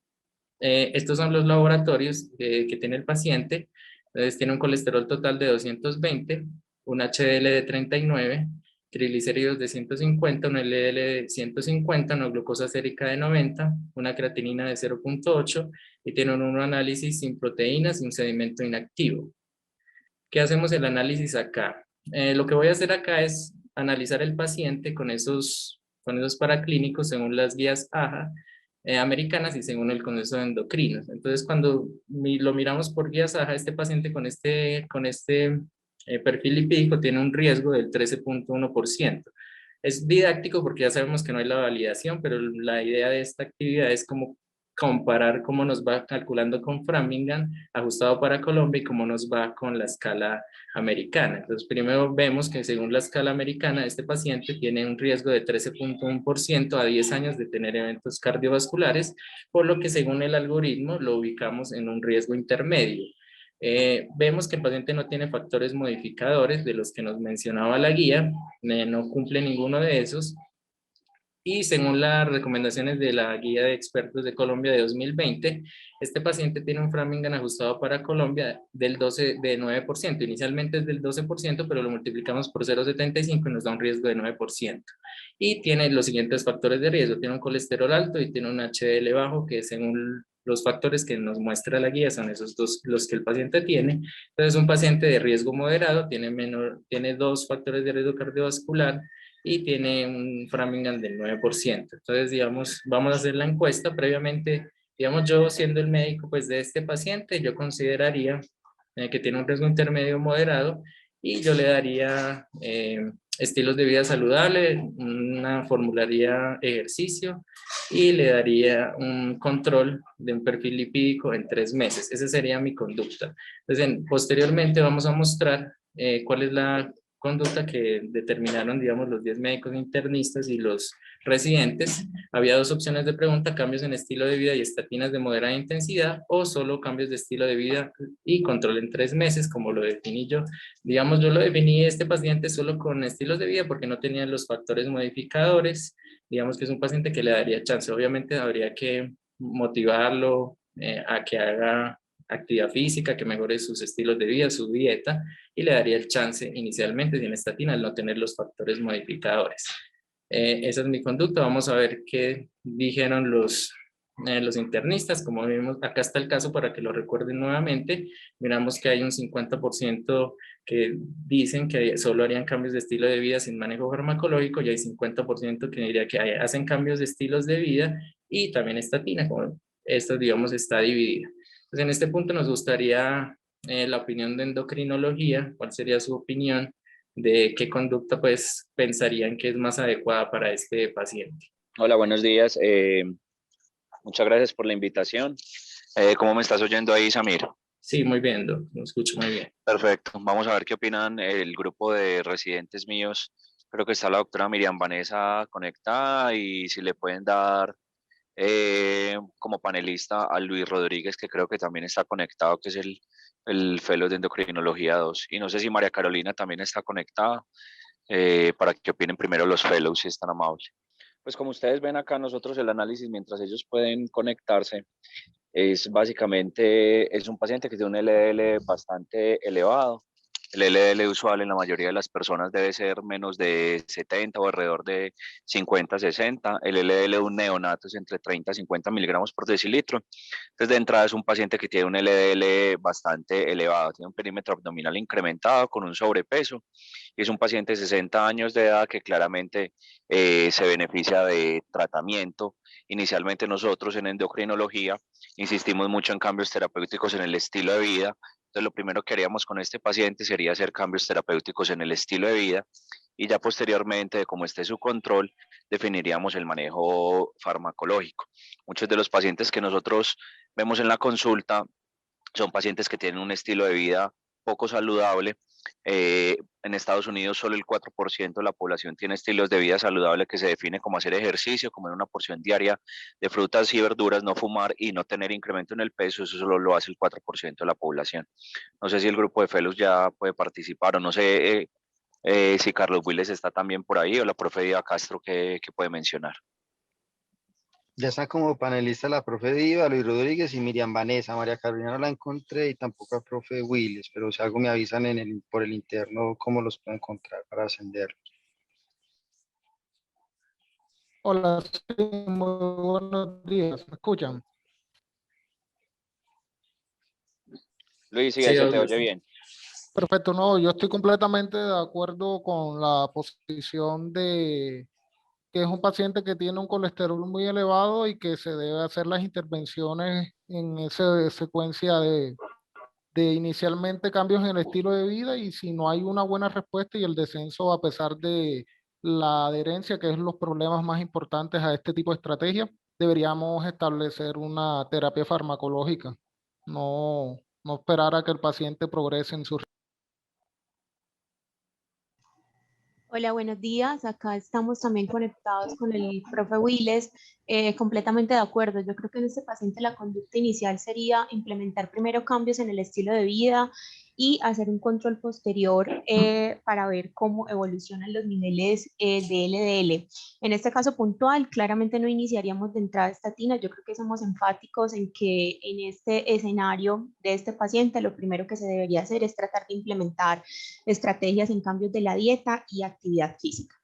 Estos son los laboratorios que tiene el paciente. Entonces tiene un colesterol total de 220, un HDL de 39, triglicéridos de 150, un LDL de 150, una glucosa sérica de 90, una creatinina de 0.8 y tiene un análisis sin proteínas y un sedimento inactivo. ¿Qué hacemos el análisis acá? Lo que voy a hacer acá es analizar el paciente con esos paraclínicos según las guías AHA americanas y según el Congreso de Endocrinos. Entonces, cuando lo miramos por guías AHA, este paciente con este perfil lipídico tiene un riesgo del 13.1%. Es didáctico porque ya sabemos que no hay la validación, pero la idea de esta actividad es como comparar cómo nos va calculando con Framingham, ajustado para Colombia, y cómo nos va con la escala americana. Entonces, primero vemos que según la escala americana, este paciente tiene un riesgo de 13.1% a 10 años de tener eventos cardiovasculares, por lo que según el algoritmo lo ubicamos en un riesgo intermedio. Vemos que el paciente no tiene factores modificadores de los que nos mencionaba la guía, no cumple ninguno de esos, y según las recomendaciones de la Guía de Expertos de Colombia de 2020, este paciente tiene un Framingham ajustado para Colombia de 9%. Inicialmente es del 12%, pero lo multiplicamos por 0.75 y nos da un riesgo de 9%. Y tiene los siguientes factores de riesgo. Tiene un colesterol alto y tiene un HDL bajo, que según los factores que nos muestra la guía son esos dos los que el paciente tiene. Entonces, un paciente de riesgo moderado tiene 2 factores de riesgo cardiovascular y tiene un Framingham del 9%. Entonces, digamos, vamos a hacer la encuesta. Previamente, digamos, yo siendo el médico pues, de este paciente, yo consideraría que tiene un riesgo intermedio moderado y yo le daría estilos de vida saludable, formularía ejercicio y le daría un control de un perfil lipídico en 3 meses. Esa sería mi conducta. Entonces, posteriormente vamos a mostrar cuál es la conducta que determinaron, digamos, los 10 médicos internistas y los residentes. Había dos opciones de pregunta: cambios en estilo de vida y estatinas de moderada intensidad, o solo cambios de estilo de vida y control en 3 meses, como lo definí yo. Digamos, yo lo definí este paciente solo con estilos de vida porque no tenía los factores modificadores. Digamos que es un paciente que le daría chance. Obviamente habría que motivarlo a que haga actividad física, que mejore sus estilos de vida, su dieta, y le daría el chance inicialmente sin estatina al no tener los factores modificadores. Esa es mi conducta. Vamos a ver qué dijeron los internistas. Como vimos, acá está el caso para que lo recuerden nuevamente. Miramos que hay un 50% que dicen que solo harían cambios de estilo de vida sin manejo farmacológico, y hay 50% que diría que hacen cambios de estilos de vida y también estatina, como esto, digamos, está dividida. Entonces, en este punto nos gustaría la opinión de endocrinología. ¿Cuál sería su opinión de qué conducta pues pensarían que es más adecuada para este paciente? Hola, buenos días. Muchas gracias por la invitación. ¿Cómo me estás oyendo ahí, Samir? Sí, muy bien, lo escucho muy bien. Perfecto. Vamos a ver qué opinan el grupo de residentes míos. Creo que está la doctora Miriam Vanessa conectada y si le pueden dar como panelista a Luis Rodríguez, que creo que también está conectado, que es el Fellow de Endocrinología 2. Y no sé si María Carolina también está conectada, para que opinen primero los Fellows, si están amables. Pues como ustedes ven acá, nosotros el análisis, mientras ellos pueden conectarse, es básicamente, es un paciente que tiene un LDL bastante elevado. El LDL usual en la mayoría de las personas debe ser menos de 70 o alrededor de 50, 60. El LDL de un neonato es entre 30 y 50 miligramos por decilitro. Entonces, de entrada es un paciente que tiene un LDL bastante elevado, tiene un perímetro abdominal incrementado con un sobrepeso, y es un paciente de 60 años de edad que claramente se beneficia de tratamiento. Inicialmente nosotros en endocrinología insistimos mucho en cambios terapéuticos en el estilo de vida. Entonces, lo primero que haríamos con este paciente sería hacer cambios terapéuticos en el estilo de vida, y ya posteriormente, como esté su control, definiríamos el manejo farmacológico. Muchos de los pacientes que nosotros vemos en la consulta son pacientes que tienen un estilo de vida poco saludable. En Estados Unidos solo el 4% de la población tiene estilos de vida saludable, que se define como hacer ejercicio, comer una porción diaria de frutas y verduras, no fumar y no tener incremento en el peso. Eso solo lo hace el 4% de la población. No sé si el grupo de fellows ya puede participar, o no sé si Carlos Willes está también por ahí, o la profe Diva Castro que puede mencionar. Ya está como panelista la profe Diva, Luis Rodríguez y Miriam Vanessa. María Carolina no la encontré y tampoco a profe Willes, pero si algo me avisan por el interno cómo los puedo encontrar para ascenderlos. Hola, sí, muy buenos días. ¿Me escuchan? Luis, sí, Sí, ahí se te Douglas. oye bien. Perfecto, no, yo estoy completamente de acuerdo con la posición de que es un paciente que tiene un colesterol muy elevado y que se debe hacer las intervenciones en esa secuencia de inicialmente cambios en el estilo de vida, y si no hay una buena respuesta y el descenso a pesar de la adherencia, que es los problemas más importantes a este tipo de estrategia, deberíamos establecer una terapia farmacológica, no esperar a que el paciente progrese en su. Hola, buenos días. Acá estamos también conectados con el profe Willes, completamente de acuerdo. Yo creo que en este paciente la conducta inicial sería implementar primero cambios en el estilo de vida y hacer un control posterior para ver cómo evolucionan los niveles de LDL. En este caso puntual, claramente no iniciaríamos de entrada estatina. Yo creo que somos enfáticos en que en este escenario de este paciente lo primero que se debería hacer es tratar de implementar estrategias en cambios de la dieta y actividad física.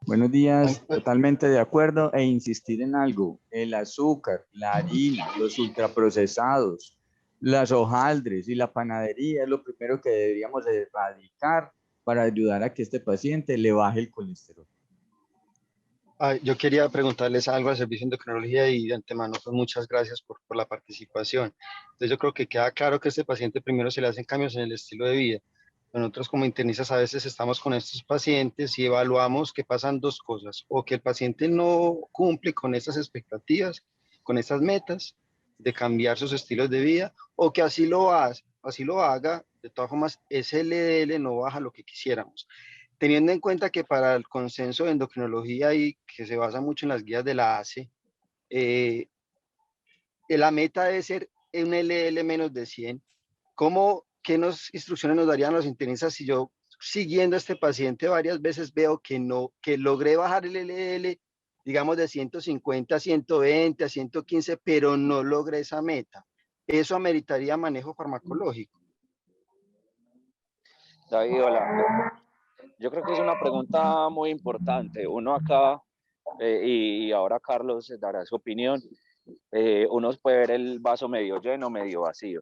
Buenos días, totalmente de acuerdo, e insistir en algo: el azúcar, la harina, los ultraprocesados, las hojaldres y la panadería es lo primero que deberíamos erradicar para ayudar a que este paciente le baje el colesterol. Yo quería preguntarles algo al servicio de endocrinología y de antemano, pues muchas gracias por la participación. Entonces yo creo que queda claro que a este paciente primero se le hacen cambios en el estilo de vida. Nosotros como internistas a veces estamos con estos pacientes y evaluamos que pasan dos cosas: o que el paciente no cumple con esas expectativas, con esas metas de cambiar sus estilos de vida, o que así lo hace, así lo haga, de todas formas, ese LDL no baja lo que quisiéramos. Teniendo en cuenta que para el consenso de endocrinología y que se basa mucho en las guías de la ACE, la meta debe ser un LDL menos de 100. ¿Qué instrucciones nos darían los internistas si yo, siguiendo a este paciente varias veces, veo que no, que logré bajar el LDL, digamos, de 150 a 120, a 115, pero no logré esa meta? ¿Eso ameritaría manejo farmacológico? David, hola. Yo creo que es una pregunta muy importante. Uno acá, y ahora Carlos dará su opinión, uno puede ver el vaso medio lleno, medio vacío.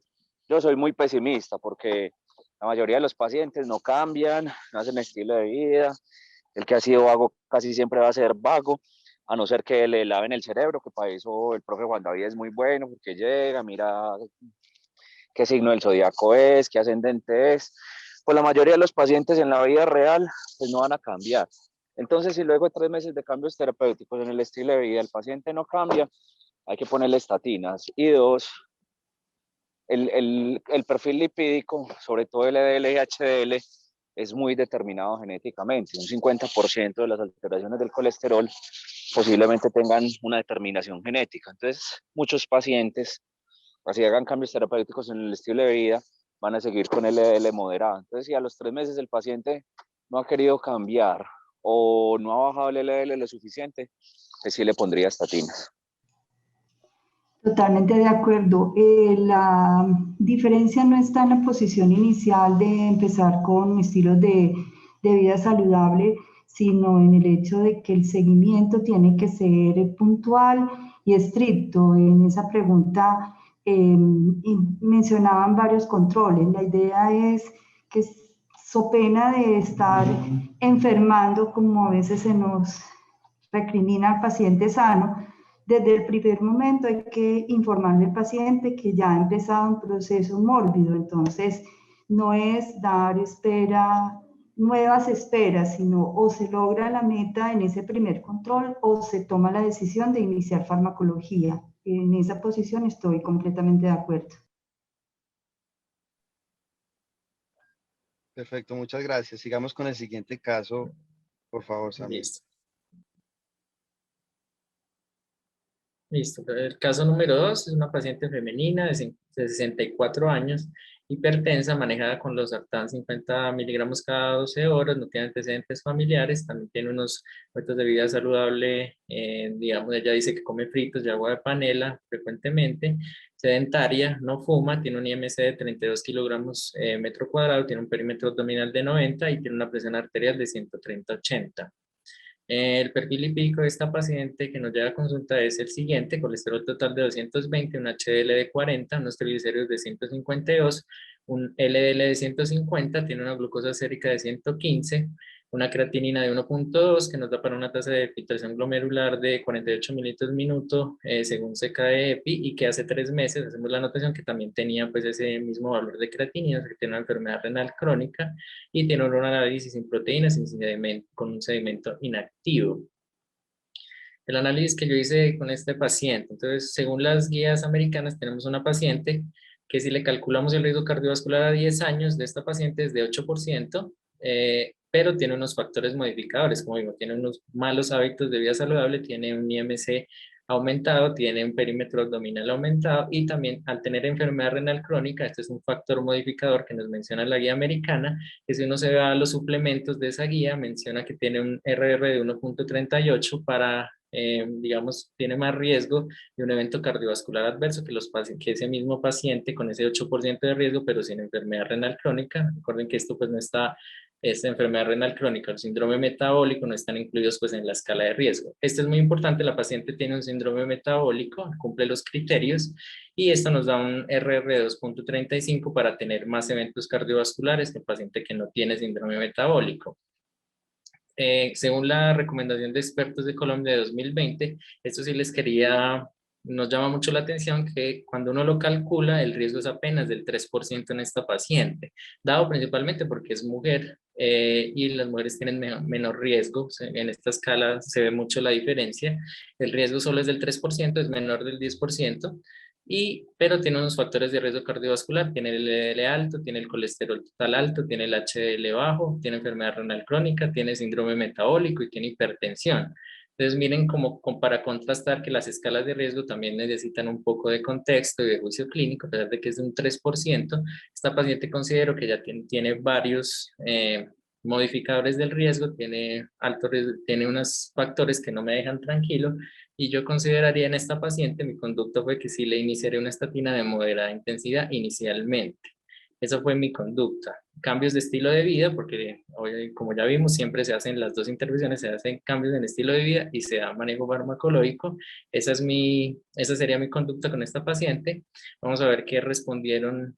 Yo soy muy pesimista porque la mayoría de los pacientes no cambian, no hacen estilo de vida. El que ha sido vago casi siempre va a ser vago, a no ser que le laven el cerebro, que para eso el profe Juan David es muy bueno, porque llega, mira qué signo del zodiaco es, qué ascendente es. Pues la mayoría de los pacientes en la vida real pues no van a cambiar. Entonces, si luego de 3 meses de cambios terapéuticos en el estilo de vida el paciente no cambia, hay que ponerle estatinas. Y 2, el perfil lipídico, sobre todo el LDL y HDL, es muy determinado genéticamente. Un 50% de las alteraciones del colesterol posiblemente tengan una determinación genética. Entonces, muchos pacientes, así hagan cambios terapéuticos en el estilo de vida, van a seguir con el LDL moderado. Entonces, si a los 3 meses el paciente no ha querido cambiar o no ha bajado el LDL lo suficiente, pues sí le pondría estatinas. Totalmente de acuerdo. La diferencia no está en la posición inicial de empezar con estilos de vida saludable, sino en el hecho de que el seguimiento tiene que ser puntual y estricto. En esa pregunta mencionaban varios controles. La idea es que, so pena de estar enfermando, como a veces se nos recrimina al paciente sano, desde el primer momento hay que informarle al paciente que ya ha empezado un proceso mórbido. Entonces, no es dar nuevas esperas, sino o se logra la meta en ese primer control o se toma la decisión de iniciar farmacología. En esa posición estoy completamente de acuerdo. Perfecto, muchas gracias. Sigamos con el siguiente caso, por favor, Samuel. Listo. Listo. El caso número 2 es una paciente femenina de 64 años, hipertensa, manejada con los Sartán 50 miligramos cada 12 horas, no tiene antecedentes familiares, también tiene unos hábitos de vida saludable, digamos, ella dice que come fritos y agua de panela frecuentemente, sedentaria, no fuma, tiene un IMC de 32 kilogramos metro cuadrado, tiene un perímetro abdominal de 90 y tiene una presión arterial de 130/80. El perfil lipídico de esta paciente que nos llega a consulta es el siguiente: colesterol total de 220, un HDL de 40, unos triglicéridos de 152, un LDL de 150, tiene una glucosa sérica de 115, una creatinina de 1.2 que nos da para una tasa de filtración glomerular de 48 mililitros minuto según CKD-EPI, y que hace 3 meses hacemos la anotación que también tenía pues ese mismo valor de creatinina, o sea, que tiene una enfermedad renal crónica y tiene un análisis sin proteínas, con un sedimento inactivo. El análisis que yo hice con este paciente, entonces, según las guías americanas, tenemos una paciente que si le calculamos el riesgo cardiovascular a 10 años de esta paciente es de 8%, pero tiene unos factores modificadores, como digo, tiene unos malos hábitos de vida saludable, tiene un IMC aumentado, tiene un perímetro abdominal aumentado y también al tener enfermedad renal crónica, este es un factor modificador que nos menciona la guía americana, que si uno se va a los suplementos de esa guía, menciona que tiene un RR de 1.38 para, digamos, tiene más riesgo de un evento cardiovascular adverso que ese mismo paciente con ese 8% de riesgo, pero sin enfermedad renal crónica. Recuerden que esto pues no está, esta enfermedad renal crónica, el síndrome metabólico no están incluidos pues en la escala de riesgo. Esto es muy importante, la paciente tiene un síndrome metabólico, cumple los criterios y esto nos da un RR de 2.35 para tener más eventos cardiovasculares que el paciente que no tiene síndrome metabólico. Según la recomendación de expertos de Colombia de 2020, esto sí nos llama mucho la atención que cuando uno lo calcula, el riesgo es apenas del 3% en esta paciente, dado principalmente porque es mujer y las mujeres tienen menor riesgo. En esta escala se ve mucho la diferencia. El riesgo solo es del 3%, es menor del 10%. pero tiene unos factores de riesgo cardiovascular, tiene el LDL alto, tiene el colesterol total alto, tiene el HDL bajo, tiene enfermedad renal crónica, tiene síndrome metabólico y tiene hipertensión. Entonces miren como para contrastar que las escalas de riesgo también necesitan un poco de contexto y de juicio clínico, a pesar de que es de un 3%, esta paciente considero que ya tiene varios modificadores del riesgo, tiene alto riesgo, tiene unos factores que no me dejan tranquilo, y yo consideraría en esta paciente, mi conducta fue que sí le iniciaré una estatina de moderada intensidad inicialmente. Esa fue mi conducta. Cambios de estilo de vida, porque hoy, como ya vimos, siempre se hacen las dos intervenciones, se hacen cambios en estilo de vida y se da manejo farmacológico. Esa sería mi conducta con esta paciente. Vamos a ver qué respondieron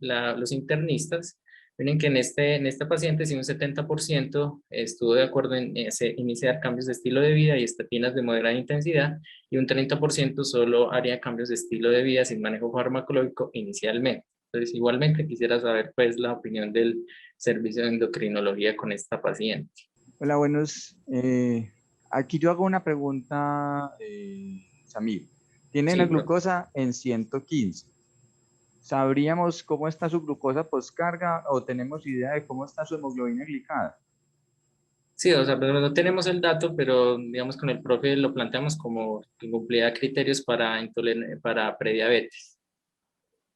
los internistas. Miren que en esta paciente, si un 70% estuvo de acuerdo en iniciar cambios de estilo de vida y estatinas de moderada intensidad, y un 30% solo haría cambios de estilo de vida sin manejo farmacológico inicialmente. Entonces, igualmente quisiera saber pues la opinión del servicio de endocrinología con esta paciente. Hola, buenos. Aquí yo hago una pregunta, Samir. Tiene Sí, la profe. glucosa en 115. ¿Sabríamos cómo está su glucosa postcarga o tenemos idea de cómo está su hemoglobina glicada? Sí, o sea, pero no tenemos el dato, pero digamos con el profe lo planteamos como que cumplía criterios para prediabetes.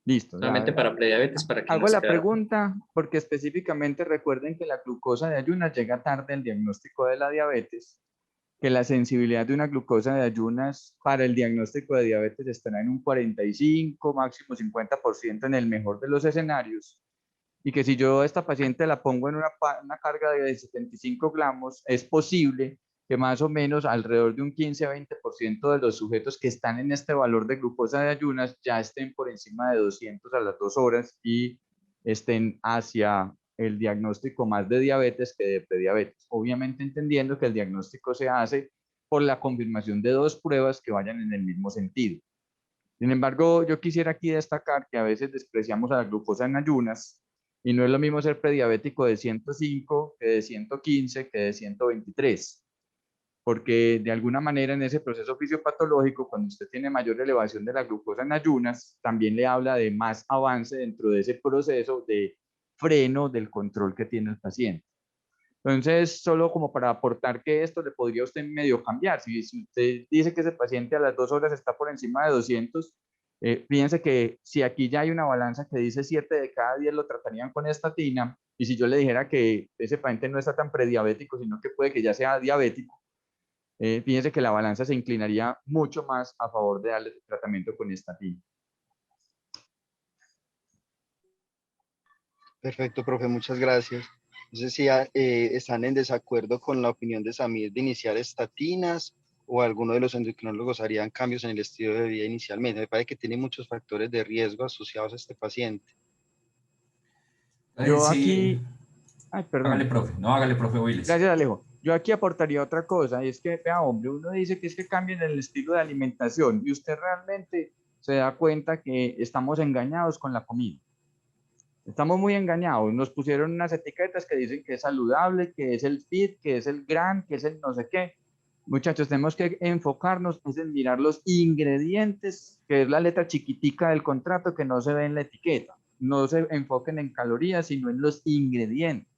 Listo. Solamente para prediabetes, para que Hago nos la quedara. pregunta porque específicamente recuerden que la glucosa de ayunas llega tarde al diagnóstico de la diabetes, que la sensibilidad de una glucosa de ayunas para el diagnóstico de diabetes estará en un 45, máximo 50% en el mejor de los escenarios, y que si yo a esta paciente la pongo en una carga de 75 gramos, es posible que más o menos alrededor de un 15-20% de los sujetos que están en este valor de glucosa de ayunas ya estén por encima de 200 a las 2 horas y estén hacia el diagnóstico más de diabetes que de prediabetes. Obviamente entendiendo que el diagnóstico se hace por la confirmación de dos pruebas que vayan en el mismo sentido. Sin embargo, yo quisiera aquí destacar que a veces despreciamos a la glucosa en ayunas y no es lo mismo ser prediabético de 105 que de 115 que de 123, porque de alguna manera en ese proceso fisiopatológico, cuando usted tiene mayor elevación de la glucosa en ayunas, también le habla de más avance dentro de ese proceso de freno del control que tiene el paciente. Entonces, solo como para aportar que esto le podría usted medio cambiar. Si usted dice que ese paciente a las 2 horas está por encima de 200, fíjense que si aquí ya hay una balanza que dice 7 de cada 10 lo tratarían con estatina, y si yo le dijera que ese paciente no está tan prediabético, sino que puede que ya sea diabético, fíjense que la balanza se inclinaría mucho más a favor de darle tratamiento con estatina. Perfecto, profe, muchas gracias. No sé si están en desacuerdo con la opinión de Samir de iniciar estatinas o alguno de los endocrinólogos harían cambios en el estilo de vida inicialmente. Me parece que tiene muchos factores de riesgo asociados a este paciente. Yo Sí, aquí, ay, hágale, perdón. profe. No, hágale, profe Willis. Gracias, Alejo. Yo aquí aportaría otra cosa, y es que, vea, hombre, uno dice que es que cambien el estilo de alimentación, y usted realmente se da cuenta que estamos engañados con la comida. Estamos muy engañados. Nos pusieron unas etiquetas que dicen que es saludable, que es el fit, que es el gran, que es el no sé qué. Muchachos, tenemos que enfocarnos en mirar los ingredientes, que es la letra chiquitica del contrato que no se ve en la etiqueta. No se enfoquen en calorías, sino en los ingredientes.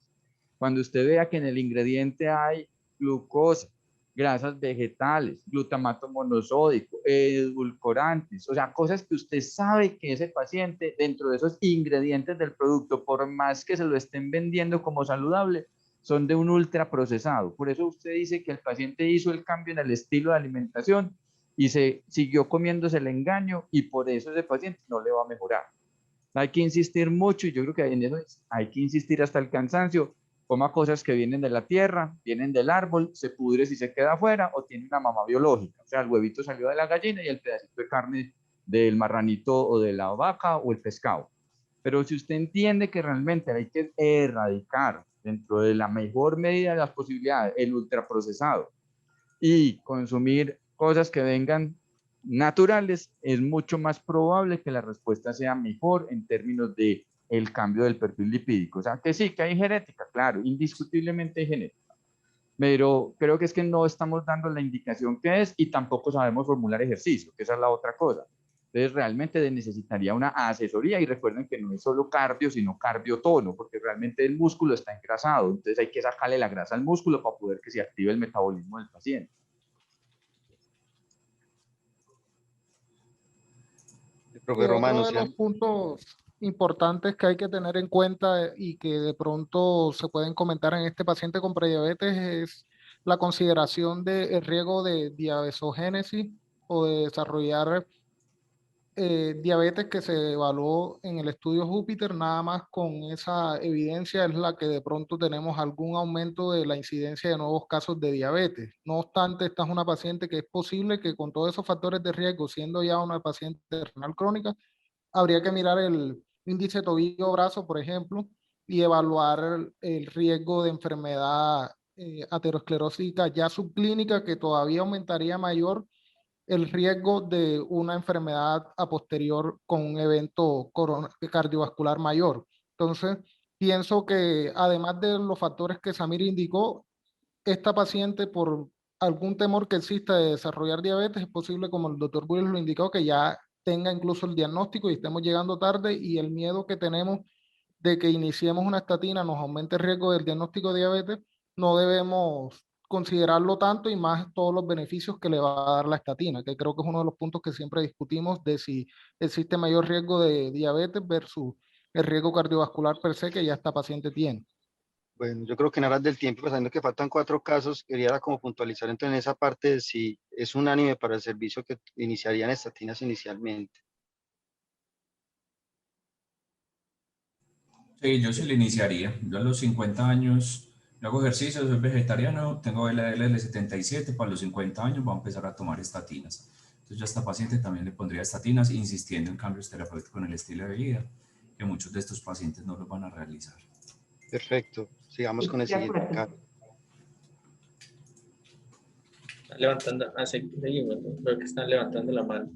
Cuando usted vea que en el ingrediente hay glucosa, grasas vegetales, glutamato monosódico, edulcorantes, o sea, cosas que usted sabe que ese paciente dentro de esos ingredientes del producto, por más que se lo estén vendiendo como saludable, son de un ultraprocesado. Por eso usted dice que el paciente hizo el cambio en el estilo de alimentación y se siguió comiéndose el engaño, y por eso ese paciente no le va a mejorar. Hay que insistir mucho, y yo creo que en eso hay que insistir hasta el cansancio. Coma cosas que vienen de la tierra, vienen del árbol, se pudre si se queda afuera o tiene una mamá biológica. O sea, el huevito salió de la gallina y el pedacito de carne del marranito o de la vaca o el pescado. Pero si usted entiende que realmente hay que erradicar dentro de la mejor medida de las posibilidades el ultraprocesado y consumir cosas que vengan naturales, es mucho más probable que la respuesta sea mejor en términos de el cambio del perfil lipídico. O sea, que sí, que hay genética, claro, indiscutiblemente hay genética, pero creo que es que no estamos dando la indicación que es y tampoco sabemos formular ejercicio, que esa es la otra cosa. Entonces realmente necesitaría una asesoría y recuerden que no es solo cardio, sino cardiotono, porque realmente el músculo está engrasado, entonces hay que sacarle la grasa al músculo para poder que se active el metabolismo del paciente. Profe Romano, Otro de los puntos importantes que hay que tener en cuenta y que de pronto se pueden comentar en este paciente con prediabetes es la consideración del riesgo de diabetogénesis o de desarrollar diabetes que se evaluó en el estudio Júpiter. Nada más con esa evidencia es la que de pronto tenemos algún aumento de la incidencia de nuevos casos de diabetes. No obstante, esta es una paciente que es posible que con todos esos factores de riesgo, siendo ya una paciente renal crónica, habría que mirar el índice tobillo-brazo, por ejemplo, y evaluar el riesgo de enfermedad aterosclerótica ya subclínica, que todavía aumentaría mayor el riesgo de una enfermedad a posterior con un evento cardiovascular mayor. Entonces, pienso que además de los factores que Samir indicó, esta paciente por algún temor que exista de desarrollar diabetes, es posible, como el doctor Willis lo indicó, que ya tenga incluso el diagnóstico y estemos llegando tarde, y el miedo que tenemos de que iniciemos una estatina nos aumente el riesgo del diagnóstico de diabetes, no debemos considerarlo tanto, y más todos los beneficios que le va a dar la estatina, que creo que es uno de los puntos que siempre discutimos de si existe mayor riesgo de diabetes versus el riesgo cardiovascular per se que ya esta paciente tiene. bueno, yo creo que en aras del tiempo, sabiendo que faltan 4 casos, quería como puntualizar entonces en esa parte de si es unánime para el servicio que iniciarían estatinas inicialmente. Sí, yo sí le iniciaría. Yo a los 50 años no hago ejercicio, soy vegetariano, tengo LDL de 77, para los 50 años voy a empezar a tomar estatinas. Entonces yo a esta paciente también le pondría estatinas, insistiendo en cambios terapéuticos en el estilo de vida, que muchos de estos pacientes no los van a realizar. Perfecto, sigamos con el siguiente caso. Levantando, seguimos, ¿no? Creo que están levantando la mano.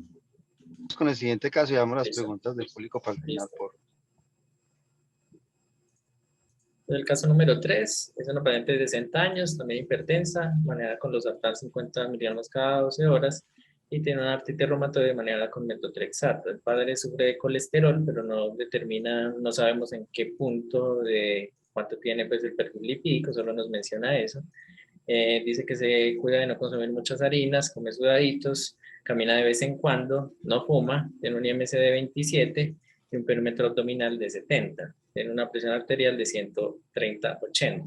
Con el siguiente caso y damos las Listo. preguntas del público para el final. El caso número 3 es una paciente de 60 años, también hipertensa, manejada con los Aptar 50 miligramos cada 12 horas y tiene una artritis reumatoide manejada con metotrexato. El padre sufre de colesterol, pero no determina, no sabemos en qué punto de cuánto tiene pues el perfil lipídico, solo nos menciona eso. Dice que se cuida de no consumir muchas harinas, come sudaditos, camina de vez en cuando, no fuma, tiene un IMC de 27 y un perímetro abdominal de 70. Tiene una presión arterial de 130/80.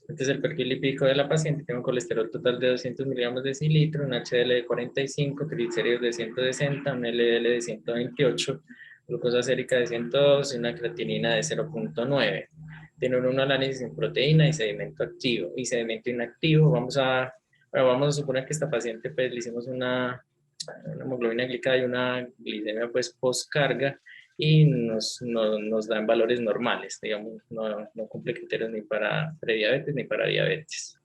Este es el perfil lipídico de la paciente. Tiene un colesterol total de 200 miligramos de decilitro, un HDL de 45, triglicéridos de 160, un LDL de 128, glucosa sérica de 102 y una creatinina de 0.9. Tiene un análisis en proteína y sedimento activo y sedimento inactivo. Vamos a suponer que esta paciente pues le hicimos una hemoglobina glicada y una glicemia pues postcarga y nos dan valores normales, digamos, no cumple criterios ni para prediabetes ni para diabetes.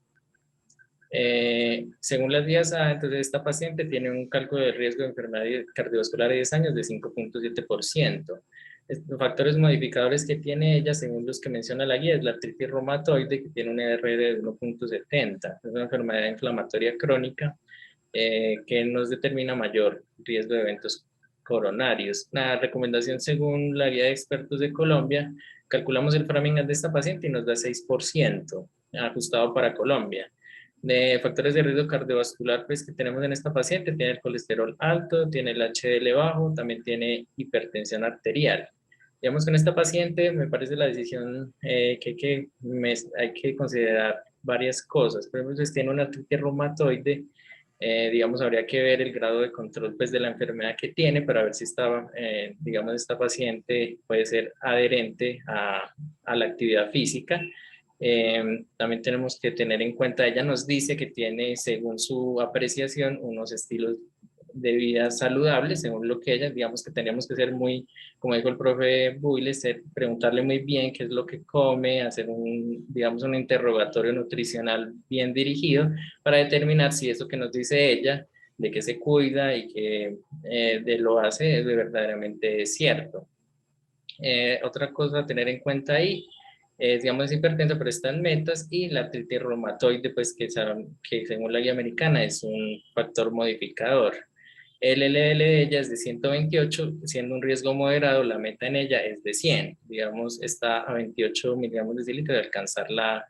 Según las guías A, entonces esta paciente tiene un cálculo de riesgo de enfermedad cardiovascular a 10 años de 5.7%. Los factores modificadores que tiene ella, según los que menciona la guía, es la artritis reumatoide, que tiene un RR de 1.70. Es una enfermedad inflamatoria crónica que nos determina mayor riesgo de eventos coronarios. La recomendación según la guía de expertos de Colombia, calculamos el Framingham de esta paciente y nos da 6%, ajustado para Colombia. De factores de riesgo cardiovascular pues, que tenemos en esta paciente, tiene el colesterol alto, tiene el HDL bajo, también tiene hipertensión arterial. Digamos que en esta paciente me parece la decisión que hay que considerar varias cosas. Por ejemplo, si tiene una artritis reumatoide, digamos, habría que ver el grado de control pues, de la enfermedad que tiene para ver si digamos, esta paciente puede ser adherente a la actividad física. También tenemos que tener en cuenta, ella nos dice que tiene, según su apreciación, unos estilos de vida saludables, según lo que ella, digamos que tenemos que ser muy, como dijo el profe Builes, preguntarle muy bien qué es lo que come, hacer digamos, un interrogatorio nutricional bien dirigido para determinar si eso que nos dice ella, de que se cuida y que lo hace, es verdaderamente cierto. Otra cosa a tener en cuenta ahí, digamos, es hipertensa, pero está en metas, y la artritis reumatoide, pues que según la guía americana es un factor modificador. El LDL de ella es de 128, siendo un riesgo moderado, la meta en ella es de 100, digamos, está a 28 miligramos de decilitro de alcanzar la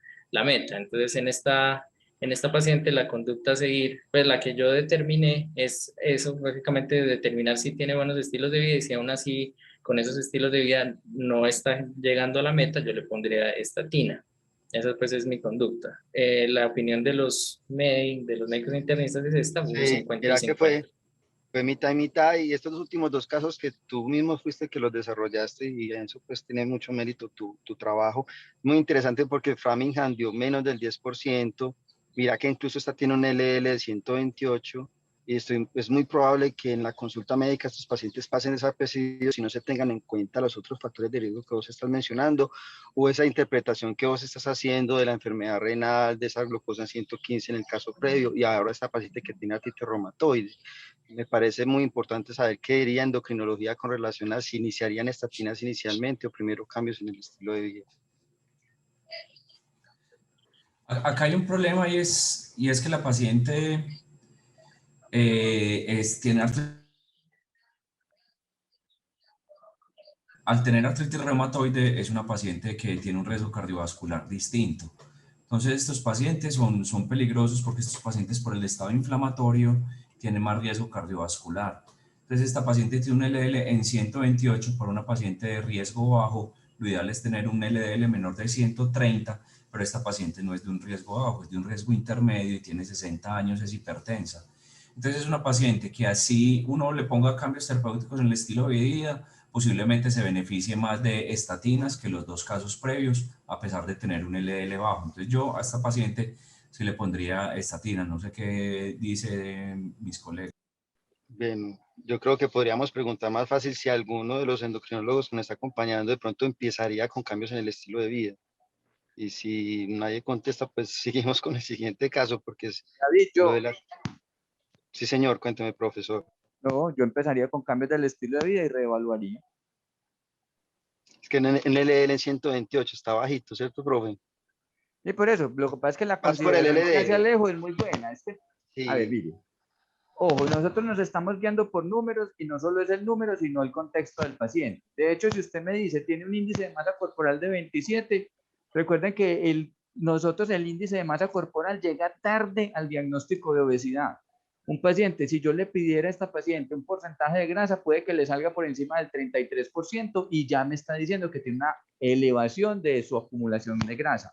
meta. Entonces, en esta paciente la conducta a seguir, pues la que yo determiné es eso, básicamente determinar si tiene buenos estilos de vida y si aún así con esos estilos de vida no está llegando a la meta, yo le pondría estatina. Esa pues es mi conducta. La opinión de los médicos internistas es esta, Sí, 50 y mira que 50. fue mitad y mitad, y estos dos últimos dos casos que tú mismo fuiste que los desarrollaste, y en eso pues tiene mucho mérito tu trabajo. Muy interesante porque Framingham dio menos del 10%, mira que incluso esta tiene un LDL de 128, y es muy probable que en la consulta médica estos pacientes pasen desapercibidos si no se tengan en cuenta los otros factores de riesgo que vos estás mencionando, o esa interpretación que vos estás haciendo de la enfermedad renal, de esa glucosa en 115 en el caso previo, y ahora esta paciente que tiene artritis reumatoide. Me parece muy importante saber qué diría endocrinología con relación a si iniciarían estatinas inicialmente o primero cambios en el estilo de vida. Acá hay un problema y es que la paciente tiene al tener artritis reumatoide es una paciente que tiene un riesgo cardiovascular distinto. Entonces estos pacientes son peligrosos porque estos pacientes por el estado inflamatorio tienen más riesgo cardiovascular. Entonces esta paciente tiene un LDL en 128, por una paciente de riesgo bajo, lo ideal es tener un LDL menor de 130, pero esta paciente no es de un riesgo bajo, es de un riesgo intermedio y tiene 60 años, es hipertensa. Entonces es una paciente que así uno le ponga cambios terapéuticos en el estilo de vida, posiblemente se beneficie más de estatinas que los dos casos previos, a pesar de tener un LDL bajo. Entonces yo a esta paciente sí le pondría estatina, no sé qué dicen mis colegas. Bien, yo creo que podríamos preguntar más fácil si alguno de los endocrinólogos que nos está acompañando de pronto empezaría con cambios en el estilo de vida. Y si nadie contesta, pues seguimos con el siguiente caso, porque es David, lo de la... Sí, señor, cuénteme, profesor. no, yo empezaría con cambios del estilo de vida y reevaluaría. Es que en el LDL en 128 está bajito, ¿cierto, profe? Y por eso, lo que pasa es que la Más por el consideración que hace LDL. Alejo es muy buena. Es que, Sí. a ver, mire, ojo, nosotros nos estamos guiando por números y no solo es el número, sino el contexto del paciente. De hecho, si usted me dice, tiene un índice de masa corporal de 27, recuerden que nosotros el índice de masa corporal llega tarde al diagnóstico de obesidad. Un paciente, si yo le pidiera a esta paciente un porcentaje de grasa, puede que le salga por encima del 33% y ya me está diciendo que tiene una elevación de su acumulación de grasa.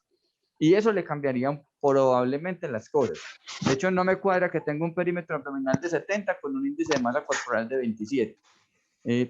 Y eso le cambiaría probablemente las cosas. De hecho, no me cuadra que tenga un perímetro abdominal de 70 con un índice de masa corporal de 27.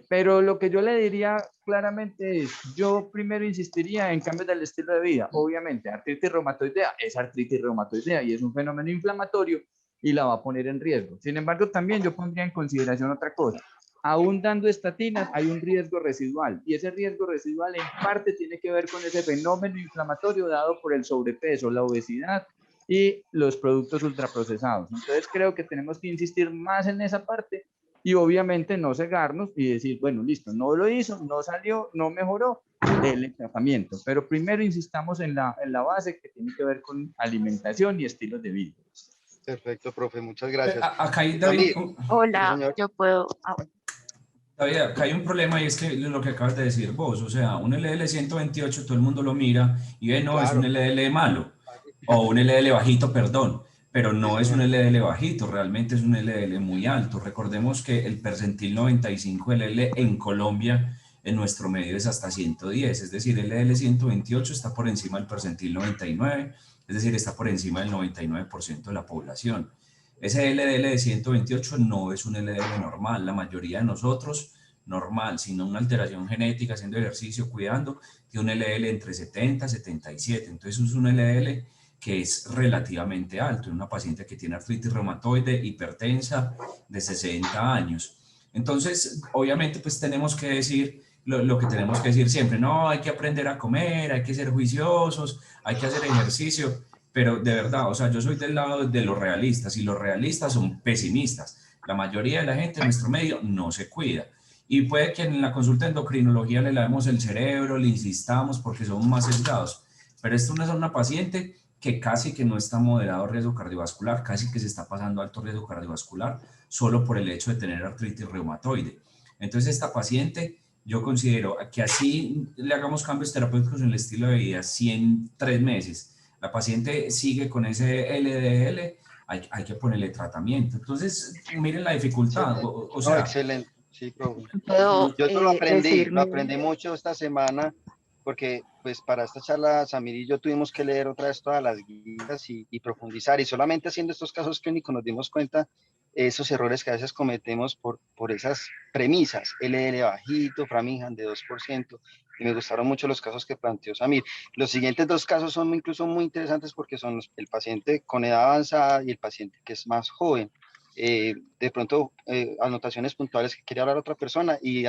Pero lo que yo le diría claramente es, yo primero insistiría en cambios del estilo de vida. Obviamente, artritis reumatoidea es artritis reumatoidea y es un fenómeno inflamatorio y la va a poner en riesgo. Sin embargo, también yo pondría en consideración otra cosa. Aún dando estatinas, hay un riesgo residual y ese riesgo residual en parte tiene que ver con ese fenómeno inflamatorio dado por el sobrepeso, la obesidad y los productos ultraprocesados. Entonces creo que tenemos que insistir más en esa parte y obviamente no cegarnos y decir, bueno, listo, no lo hizo, no salió, no mejoró, el tratamiento. Pero primero insistamos en la base que tiene que ver con alimentación y estilos de vida. Perfecto, profe, muchas gracias. Acá hay, David, Hola, sí, yo puedo... David, acá hay un problema y es que lo que acabas de decir vos, o sea, un LDL 128 todo el mundo lo mira y ve, no, claro, es un LDL malo, o un LDL bajito, perdón, pero no es un LDL bajito, realmente es un LDL muy alto. Recordemos que el percentil 95 LDL en Colombia, en nuestro medio, es hasta 110, es decir, el LDL 128 está por encima del percentil 99, es decir, está por encima del 99% de la población. Ese LDL de 128 no es un LDL normal, la mayoría de nosotros normal, sino una alteración genética, haciendo ejercicio, cuidando, tiene un LDL entre 70 y 77, entonces es un LDL que es relativamente alto en una paciente que tiene artritis reumatoide, hipertensa, de 60 años. Entonces, obviamente, pues tenemos que decir lo que tenemos que decir siempre, no, hay que aprender a comer, hay que ser juiciosos, hay que hacer ejercicio, pero de verdad, o sea, yo soy del lado de los realistas y los realistas son pesimistas. La mayoría de la gente en nuestro medio no se cuida. Y puede que en la consulta de endocrinología le lavemos el cerebro, le insistamos porque somos más sesgados. Pero esto no es una paciente que casi que no está moderado riesgo cardiovascular, casi que se está pasando alto riesgo cardiovascular solo por el hecho de tener artritis reumatoide. Entonces esta paciente, yo considero que así le hagamos cambios terapéuticos en el estilo de vida, si en 3 meses la paciente sigue con ese LDL, hay que ponerle tratamiento. Entonces, miren la dificultad, o sea... No, excelente, sí, profe. Puedo Yo eso decir lo aprendí mucho esta semana, porque pues para esta charla Samir y yo tuvimos que leer otra vez todas las guías y profundizar, y solamente haciendo estos casos clínicos nos dimos cuenta esos errores que a veces cometemos por esas premisas, LDL bajito, Framingham de 2%, y me gustaron mucho los casos que planteó Samir. Los siguientes dos casos son incluso muy interesantes porque son el paciente con edad avanzada y el paciente que es más joven. De pronto, anotaciones puntuales que quería hablar otra persona, y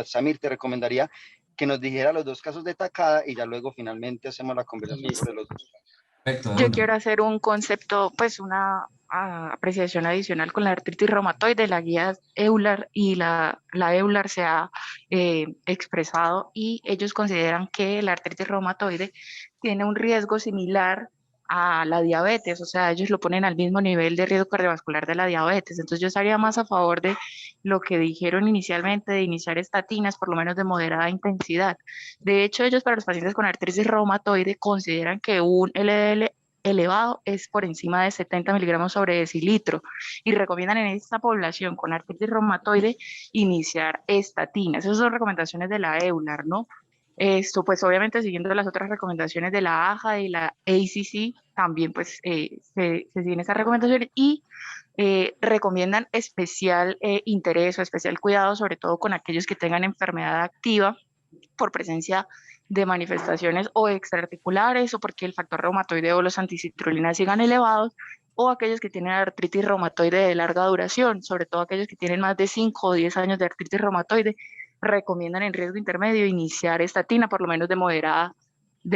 Samir, te recomendaría que nos dijera los dos casos de Takada y ya luego finalmente hacemos la conversación sobre los dos casos. Perfecto, Yo quiero hacer un concepto, pues una apreciación adicional con la artritis reumatoide. La guía EULAR y la EULAR se ha expresado y ellos consideran que la artritis reumatoide tiene un riesgo similar a la diabetes, o sea, ellos lo ponen al mismo nivel de riesgo cardiovascular de la diabetes. Entonces yo estaría más a favor de lo que dijeron inicialmente, de iniciar estatinas, por lo menos de moderada intensidad. De hecho, ellos para los pacientes con artritis reumatoide consideran que un LDL elevado es por encima de 70 miligramos sobre decilitro y recomiendan en esta población con artritis reumatoide iniciar estatinas. Esas son recomendaciones de la EULAR, ¿no? Esto, pues obviamente siguiendo las otras recomendaciones de la AJA y la ACC, también pues se siguen estas recomendaciones y recomiendan especial interés o especial cuidado, sobre todo con aquellos que tengan enfermedad activa por presencia de manifestaciones o extraarticulares o porque el factor reumatoide o los anticitrullinas sigan elevados, o aquellos que tienen artritis reumatoide de larga duración, sobre todo aquellos que tienen más de 5 o 10 años de artritis reumatoide, recomiendan en riesgo intermedio iniciar estatina, por lo menos de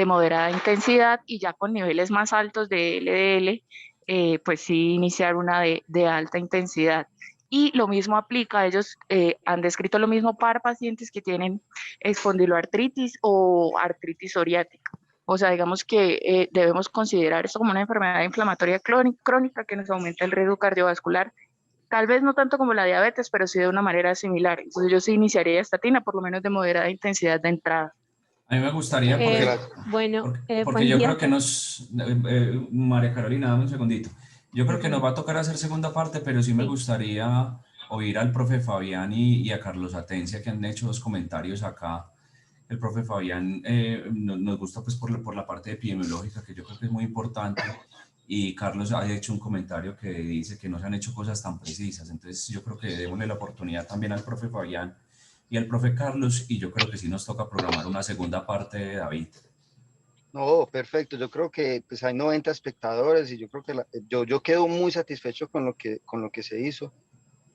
moderada intensidad, y ya con niveles más altos de LDL, pues sí iniciar una de alta intensidad. Y lo mismo aplica, ellos han descrito lo mismo para pacientes que tienen espondiloartritis o artritis psoriática. O sea, digamos que debemos considerar esto como una enfermedad inflamatoria crónica que nos aumenta el riesgo cardiovascular, tal vez no tanto como la diabetes, pero sí de una manera similar. Entonces yo sí iniciaría estatina, por lo menos de moderada intensidad de entrada. A mí me gustaría, porque yo creo que María Carolina, dame un segundito. Yo creo que nos va a tocar hacer segunda parte, pero sí me gustaría oír al profe Fabián y a Carlos Atencia, que han hecho dos comentarios acá. El profe Fabián nos gusta pues por la parte epidemiológica, que yo creo que es muy importante, y Carlos ha hecho un comentario que dice que no se han hecho cosas tan precisas. Entonces yo creo que démosle la oportunidad también al profe Fabián y al profe Carlos, y yo creo que sí nos toca programar una segunda parte, David. No, perfecto. Yo creo que pues hay 90 espectadores y yo creo que yo quedo muy satisfecho con lo que se hizo,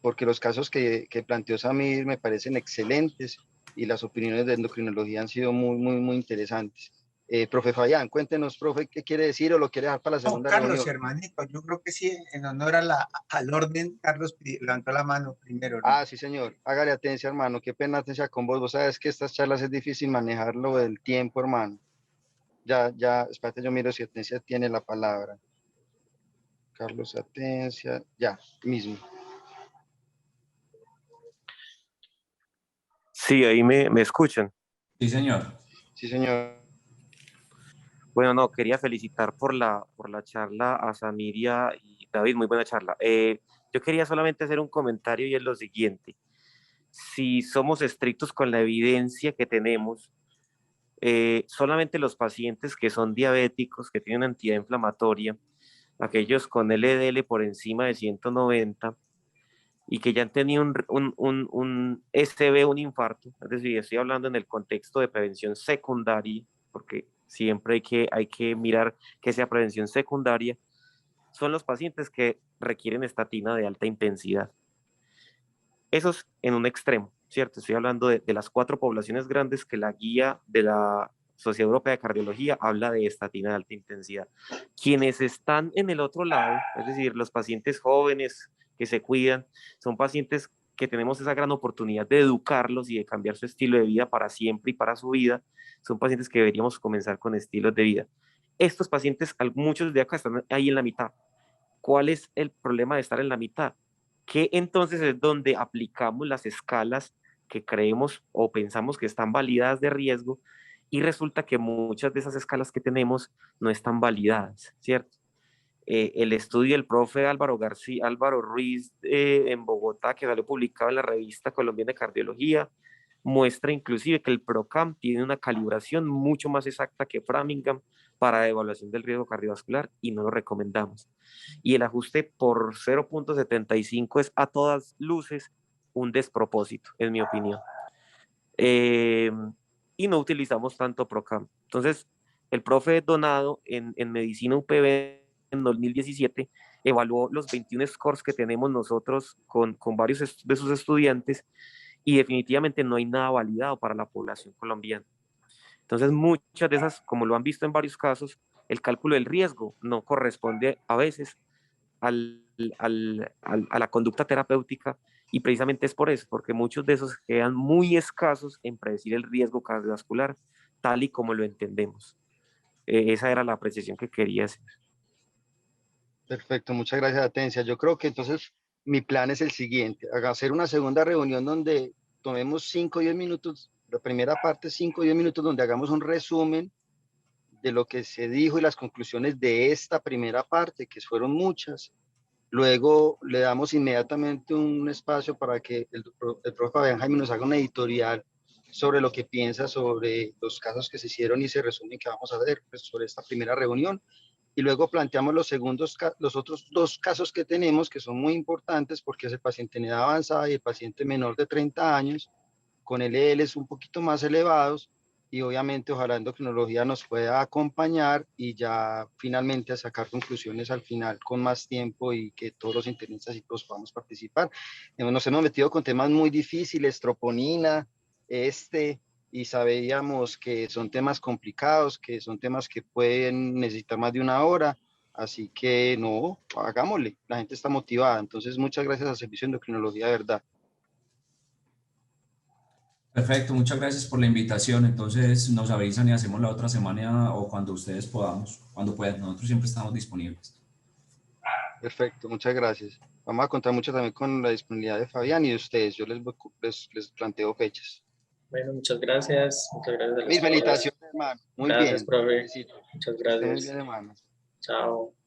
porque los casos que planteó Samir me parecen excelentes y las opiniones de endocrinología han sido muy, muy, muy interesantes. Profe Fabián, cuéntenos, profe, ¿qué quiere decir o lo quiere dejar para la segunda Carlos, reunión? hermanito, yo creo que sí, en honor al orden, Carlos levantó la mano primero, ¿no? Ah, sí, señor. Hágale atencia, hermano. Qué pena atencia con vos. Vos sabes que estas charlas es difícil manejarlo del tiempo, hermano. Ya, espérate, yo miro si Atencia tiene la palabra. Carlos Atencia, ya, mismo. Sí, ahí me escuchan. Sí, señor. Sí, señor. Bueno, no, quería felicitar por la charla a Samiria y David, muy buena charla. Yo quería solamente hacer un comentario y es lo siguiente. Si somos estrictos con la evidencia que tenemos, solamente los pacientes que son diabéticos, que tienen entidad inflamatoria, aquellos con LDL por encima de 190 y que ya han tenido un SB, un infarto, es decir, estoy hablando en el contexto de prevención secundaria, porque siempre hay que mirar que sea prevención secundaria, son los pacientes que requieren estatina de alta intensidad. Esos en un extremo, ¿cierto? Estoy hablando de las 4 poblaciones grandes que la guía de la Sociedad Europea de Cardiología habla de estatina de alta intensidad. Quienes están en el otro lado, es decir, los pacientes jóvenes que se cuidan, son pacientes que tenemos esa gran oportunidad de educarlos y de cambiar su estilo de vida para siempre y para su vida. Son pacientes que deberíamos comenzar con estilos de vida Estos pacientes, muchos de acá están ahí en la mitad. ¿Cuál es el problema de estar en la mitad? Que entonces es donde aplicamos las escalas que creemos o pensamos que están validadas de riesgo y resulta que muchas de esas escalas que tenemos no están validadas, ¿cierto? El estudio del profe Álvaro Ruiz en Bogotá, que salió publicado en la revista Colombiana de Cardiología, muestra inclusive que el PROCAM tiene una calibración mucho más exacta que Framingham para evaluación del riesgo cardiovascular y no lo recomendamos. Y el ajuste por 0.75 es a todas luces un despropósito, en mi opinión. Y no utilizamos tanto PROCAM. Entonces, el profe Donado en Medicina UPB en 2017 evaluó los 21 scores que tenemos nosotros con varios de sus estudiantes y definitivamente no hay nada validado para la población colombiana. Entonces, muchas de esas, como lo han visto en varios casos, el cálculo del riesgo no corresponde a veces a la conducta terapéutica y precisamente es por eso, porque muchos de esos quedan muy escasos en predecir el riesgo cardiovascular tal y como lo entendemos. Esa era la apreciación que quería hacer. Perfecto, muchas gracias, Atencia. Yo creo que entonces mi plan es el siguiente, hacer una segunda reunión donde tomemos 5 o 10 minutos, la primera parte 5 o 10 minutos donde hagamos un resumen de lo que se dijo y las conclusiones de esta primera parte, que fueron muchas. Luego le damos inmediatamente un espacio para que el profe Fabián Jaime nos haga una editorial sobre lo que piensa sobre los casos que se hicieron y se resumen que vamos a ver pues, sobre esta primera reunión. Y luego planteamos los otros 2 casos que tenemos, que son muy importantes porque es el paciente en edad avanzada y el paciente menor de 30 años, con LLs un poquito más elevados, y obviamente ojalá endocrinología nos pueda acompañar y ya finalmente a sacar conclusiones al final con más tiempo y que todos los internistas y todos podamos participar. Nos hemos metido con temas muy difíciles, troponina, y sabíamos que son temas complicados, que son temas que pueden necesitar más de 1 hora, así que no, hagámosle, la gente está motivada. Entonces muchas gracias al Servicio de Endocrinología, de verdad. Perfecto, muchas gracias por la invitación. Entonces nos avisan y hacemos la otra semana o cuando ustedes podamos, cuando puedan. Nosotros siempre estamos disponibles. Perfecto, muchas gracias. Vamos a contar mucho también con la disponibilidad de Fabián y de ustedes. Yo les planteo fechas. Bueno, muchas gracias. Muchas gracias a los Mis profes. felicitaciones, hermano. Muy Gracias, bien. profe. Felicito. Muchas Que estén muy gracias. bien, hermano. Chao.